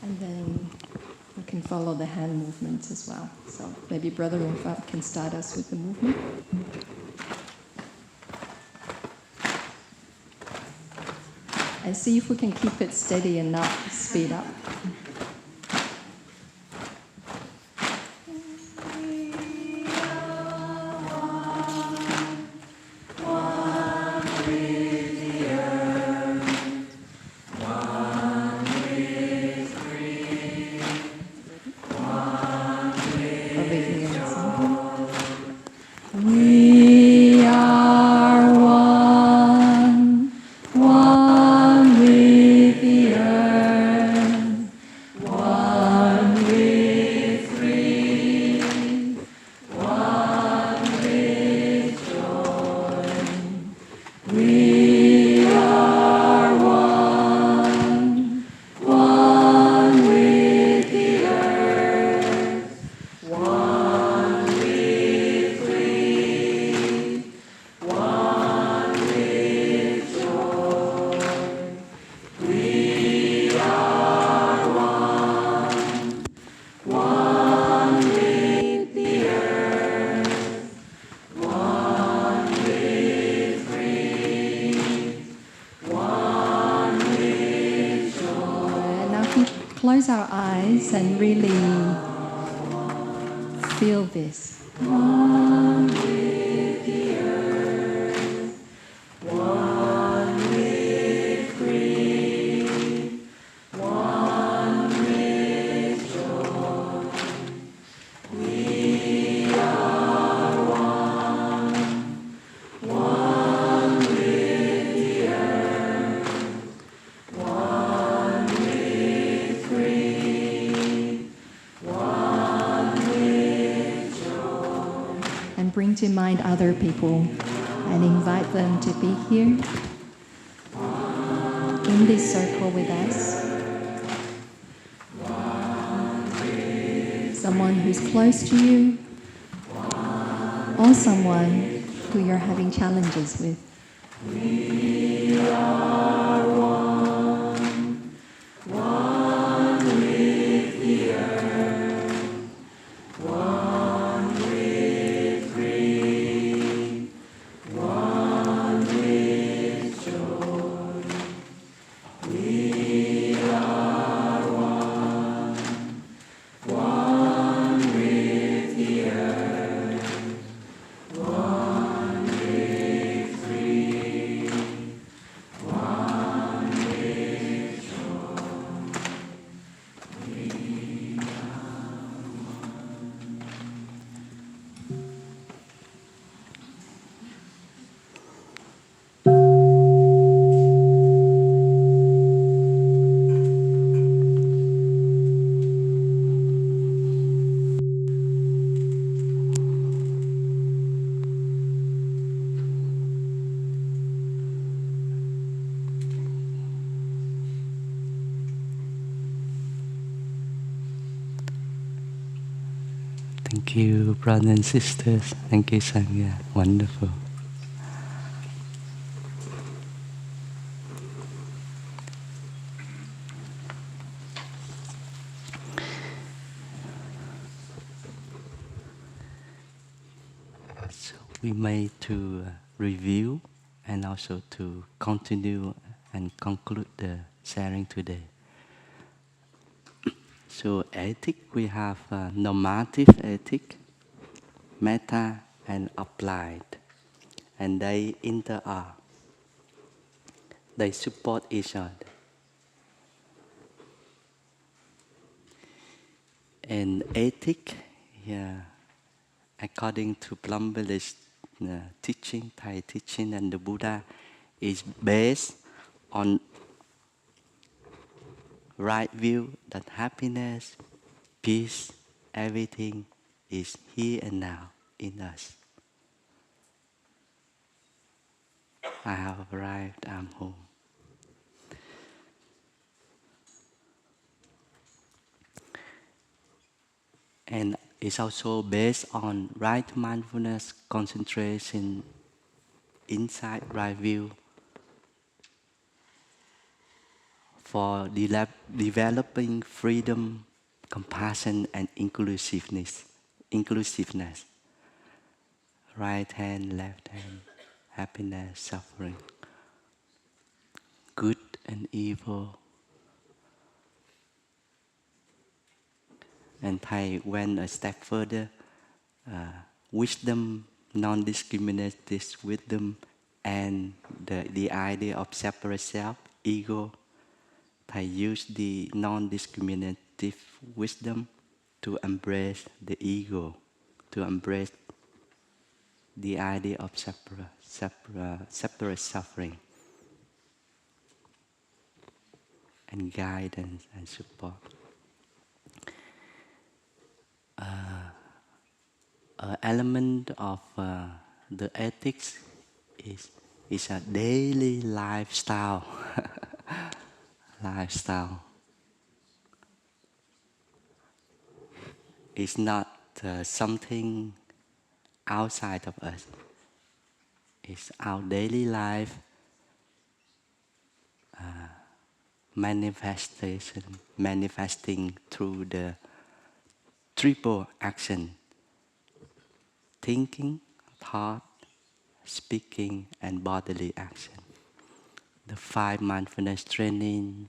and then we can follow the hand movements as well. So maybe Brother Phap can start us with the movement. And see if we can keep it steady and not speed up. We are one, one with the earth, one with grief, one with joy. We are one, one with the earth, one with grief, one with joy. We are one, one with the earth, one with grief, one with joy. And now we close our eyes and really feel this. One with the earth, one with grief, one with joy. We are one, one with the earth, one with grief, one with joy. And bring to mind other people and invite them to be here in this circle with us. Someone who's close to you, or someone who you're having challenges with. We are one, one with the earth, one with grief, one with joy. We are one, one with the earth, one with grief, one with joy. Thank you, brothers and sisters. Thank you, Sangha. Wonderful. So we made to review and also to continue and conclude the sharing today. So ethic, we have normative ethic, meta and applied. And they they support each other. And ethic, according to Plum Village teaching, Thai teaching and the Buddha, is based on right view that happiness, peace, everything is here and now in us. I have arrived, I'm home. And it's also based on right mindfulness, concentration, insight, right view for developing freedom, compassion, and inclusiveness. Inclusiveness. Right hand, left hand, happiness, suffering, good and evil. And Thai went a step further. Wisdom, non-discriminative wisdom, and the idea of separate self, ego. Thai used the non-discriminative wisdom to embrace the ego, to embrace the idea of separate suffering and guidance and support. An element of the ethics is a daily lifestyle. Lifestyle. It's not something outside of us. It's our daily life manifesting through the triple action: thinking, thought, speaking, and bodily action. The 5 mindfulness training,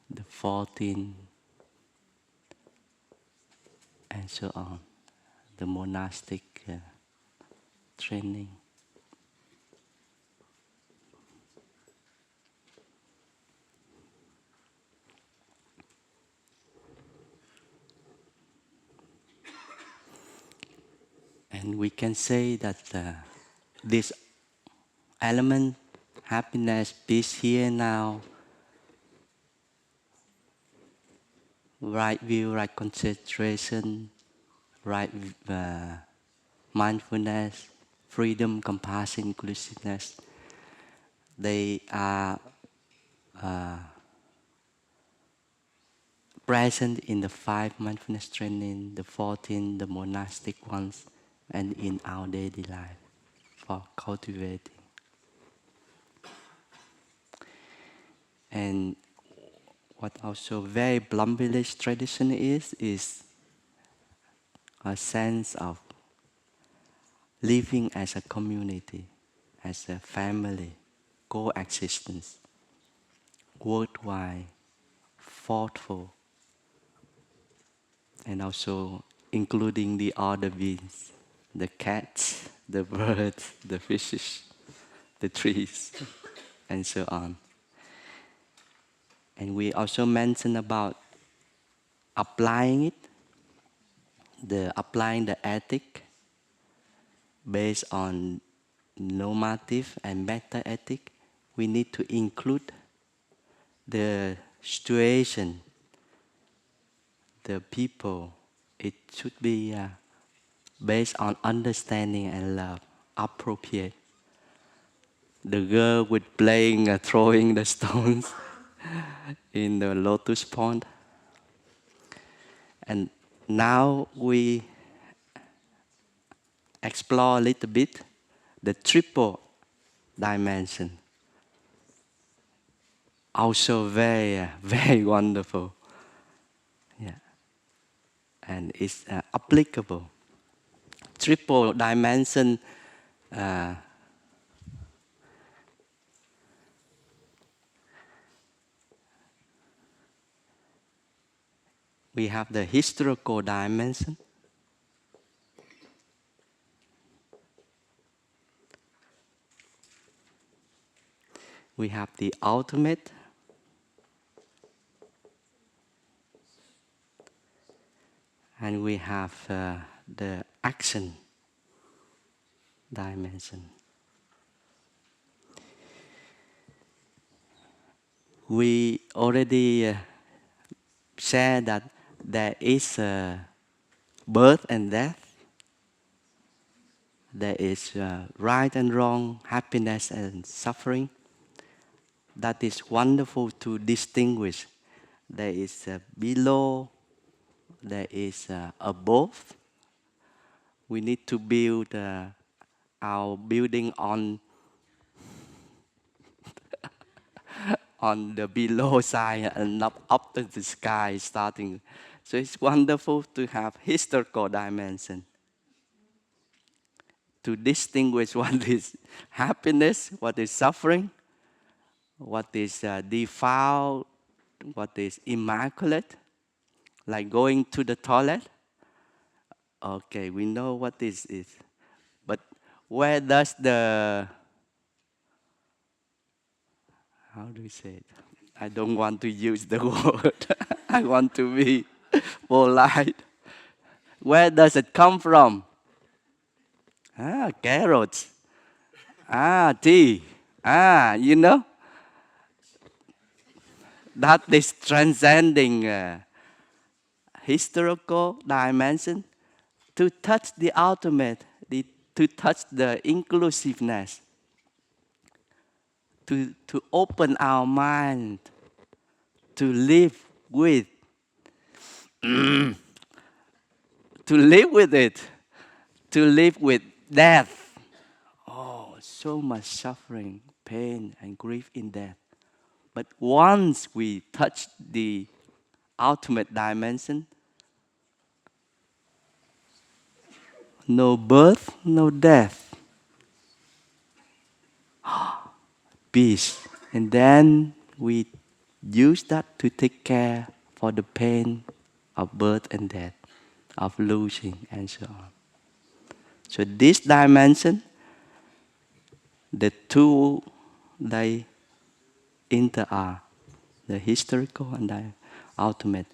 the 14, and so on. The monastic training. And we can say that this element, happiness, peace here now, right view, right concentration, right mindfulness, freedom, compassion, inclusiveness, they are present in the 5 mindfulness training, the 14, the monastic ones, and in our daily life for cultivating. And what also very Plum Village tradition is a sense of living as a community, as a family, coexistence, worthwhile, thoughtful, and also including the other beings, the cats, the birds, the fishes, the trees, and so on. And we also mentioned about applying it, applying the ethic based on normative and metaethic. We need to include the situation, the people. It should be based on understanding and love, appropriate. The girl with playing, throwing the stones in the lotus pond. And now we explore a little bit the triple dimension. Also very, very wonderful. Yeah. And it's applicable. Triple dimension we have the historical dimension. We have the ultimate. And we have the action dimension. We already share that there is birth and death, there is right and wrong, happiness and suffering. That is wonderful to distinguish. There is below, there is above. We need to build our building on the below side and not up to the sky starting. So it's wonderful to have historical dimension to distinguish what is happiness, what is suffering, what is defiled, what is immaculate, like going to the toilet. Okay, we know what this is. But where does how do you say it? I don't want to use the word. I want to be polite. Where does it come from? Carrots. Tea. You know, that is transcending historical dimension to touch the ultimate, to touch the inclusiveness, to open our mind, to live with, to live with it, to live with death. Oh, so much suffering, pain, and grief in death. But once we touch the ultimate dimension, no birth, no death, peace. And then we use that to take care for the pain of birth and death, of losing, and so on. So this dimension, the two, they inter the historical and the ultimate.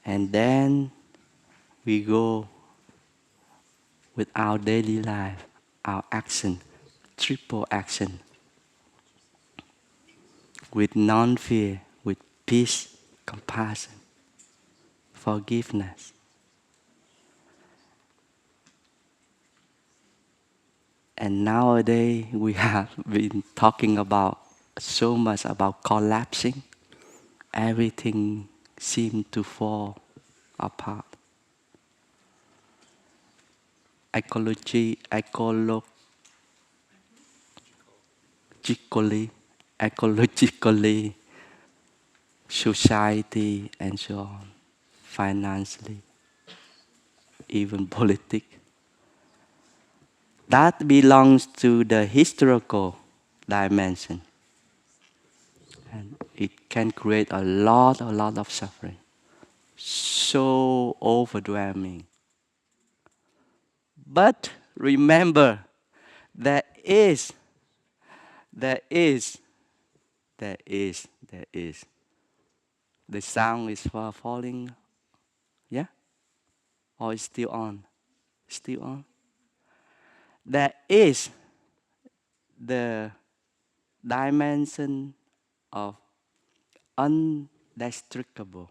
And then we go with our daily life, our action, triple action, with non-fear, with peace, compassion, forgiveness. And nowadays we have been talking about so much about collapsing. Everything seems to fall apart. Ecologically, society, and so on, financially, even politics. That belongs to the historical dimension. And it can create a lot of suffering. So overwhelming. But remember, there is, there is, there is, there is. The sound is falling, yeah? Or it's still on? Still on? There is the dimension of undestructible.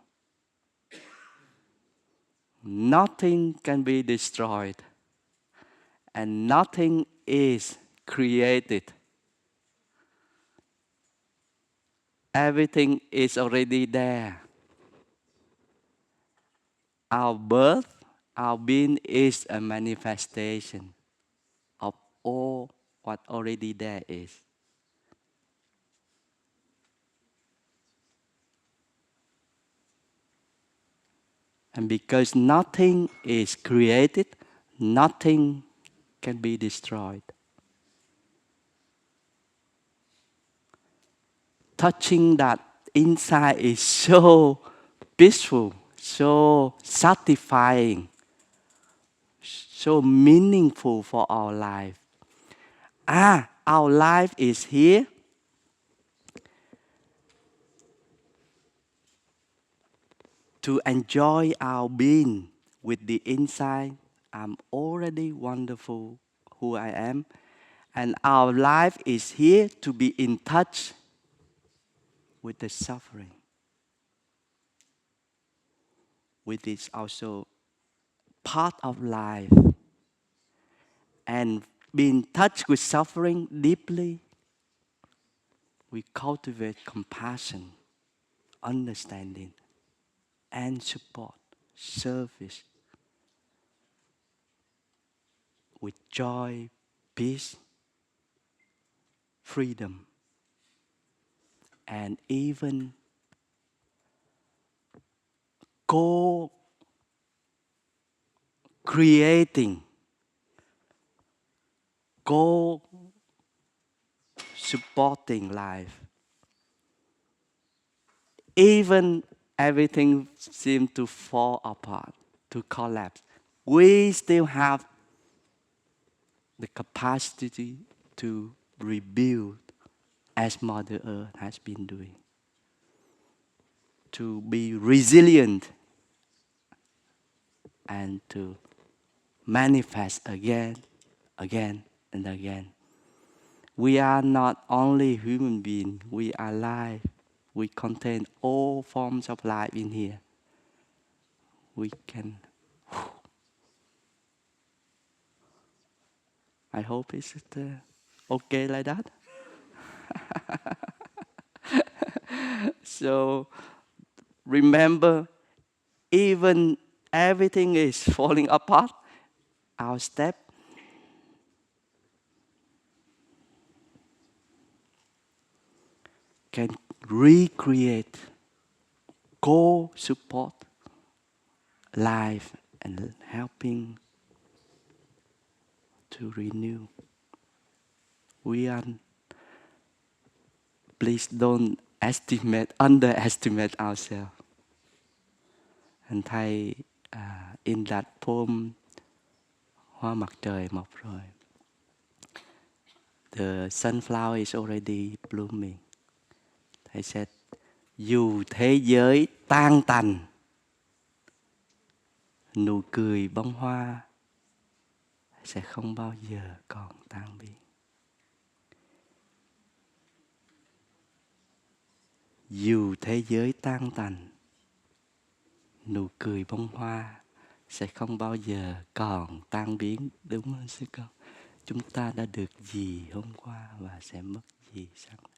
Nothing can be destroyed, and nothing is created. Everything is already there. Our birth, our being is a manifestation of all what already there is. And because nothing is created, nothing can be destroyed. Touching that inside is so peaceful, so satisfying, so meaningful for our life. Our life is here to enjoy our being with the inside. I'm already wonderful who I am. And our life is here to be in touch with the suffering. which is also part of life, and be in touch with suffering deeply, we cultivate compassion, understanding, and support, service with joy, peace, freedom, and even co-creating, co-supporting life. Even everything seems to fall apart, to collapse, we still have the capacity to rebuild as Mother Earth has been doing. To be resilient and to manifest again, and again. We are not only human beings, we are life. We contain all forms of life in here. We can. I hope it's okay like that. So remember, even everything is falling apart, our step can recreate, co-support life and helping to renew. Please don't underestimate ourselves. And thầy, in that poem, Hoa mặt trời mọc rồi, the sunflower is already blooming. Thầy said, dù thế giới tan tành, nụ cười bông hoa sẽ không bao giờ còn tan biến. Dù thế giới tan tành, nụ cười bông hoa sẽ không bao giờ còn tan biến. Đúng không sư con? Chúng ta đã được gì hôm qua và sẽ mất gì sáng nay.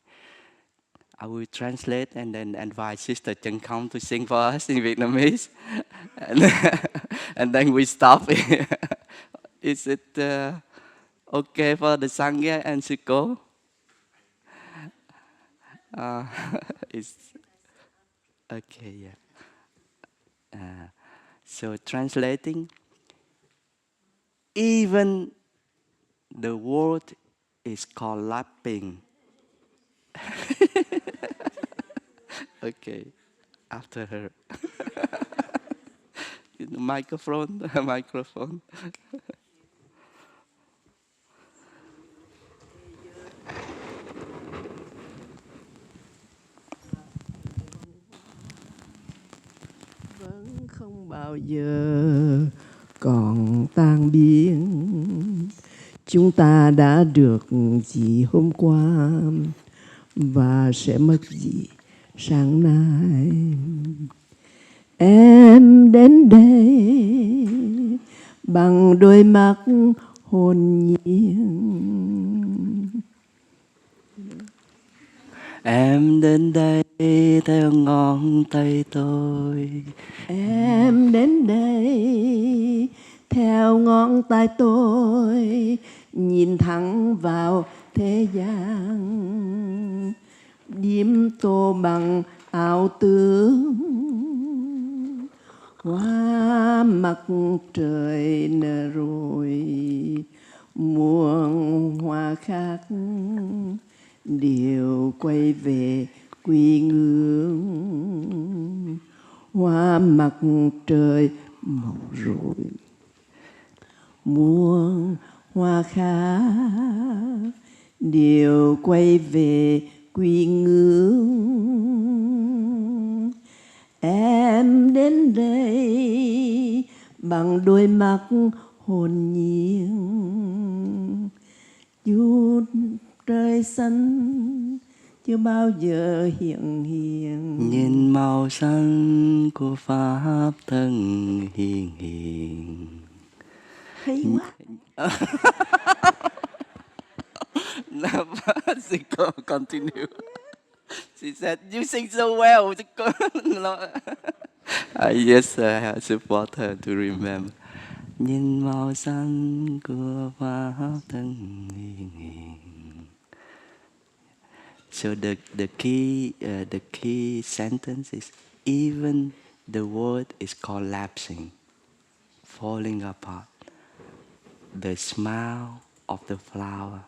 I will translate and then invite Sister Trân Không to sing for us in Vietnamese. And then we stop. Is it okay for the Sangha and sư cô? It's okay, yeah. So translating, even the world is collapsing. Okay, after her. Microphone. Vẫn không bao giờ còn tan biến. Chúng ta đã được gì hôm qua và sẽ mất gì sáng nay. Em đến đây bằng đôi mắt hồn nhiên. Em đến đây theo ngón tay tôi. Em đến đây theo ngón tay tôi, nhìn thẳng vào thế gian, điếm tô bằng ảo tưởng. Hoa mặt trời nở rồi, muôn hoa khác đều quay về quy ngưỡng. Hoa mặt trời mọc rồi, muôn hoa khác đều quay về quy ngưỡng. Em đến đây bằng đôi mắt hồn nhiên, chút trời xanh chưa bao giờ hiện hiện. Nhìn màu xanh của Pháp thân hiền hiền. Hay quá. She continue. She said, "You sing so well." Yes, I have support her to remember. Nhìn màu xanh của Pháp thân hiền hiền. So the key sentence is even the word is collapsing, falling apart. The smile of the flower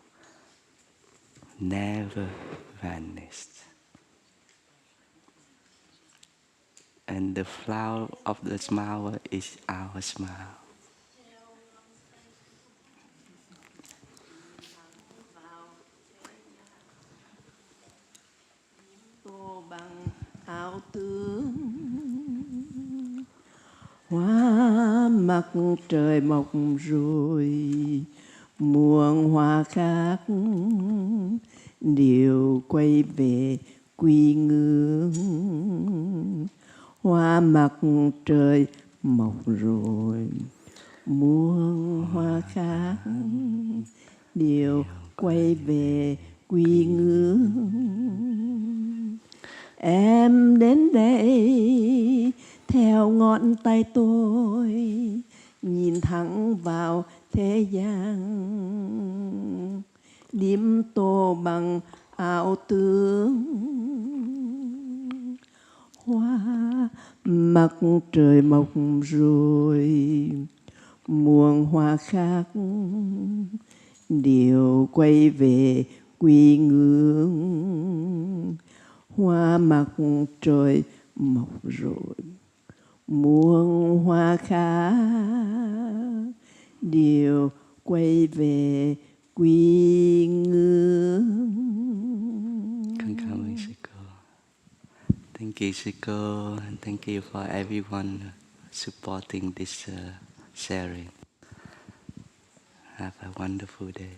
never vanished. And the flower of the smile is our smile. Tô bằng áo tướng, hoa mặt trời mọc rồi, muôn hoa khác đều quay về quy ngưỡng. Hoa mặt trời mọc rồi, muôn hoa khác đều quay về quy ngưỡng. Em đến đây theo ngón tay tôi, nhìn thẳng vào thế gian. Điểm tô bằng áo tướng, hoa mặt trời mọc rồi, muôn hoa khác đều quay về quy ngưỡng. Hoa mặt trời mọc rồi, muôn hoa khác đều quay về quy ngưỡng. Con cảm ơn sư cô. Thank you, sư cô, and thank you for everyone supporting this sharing. Have a wonderful day.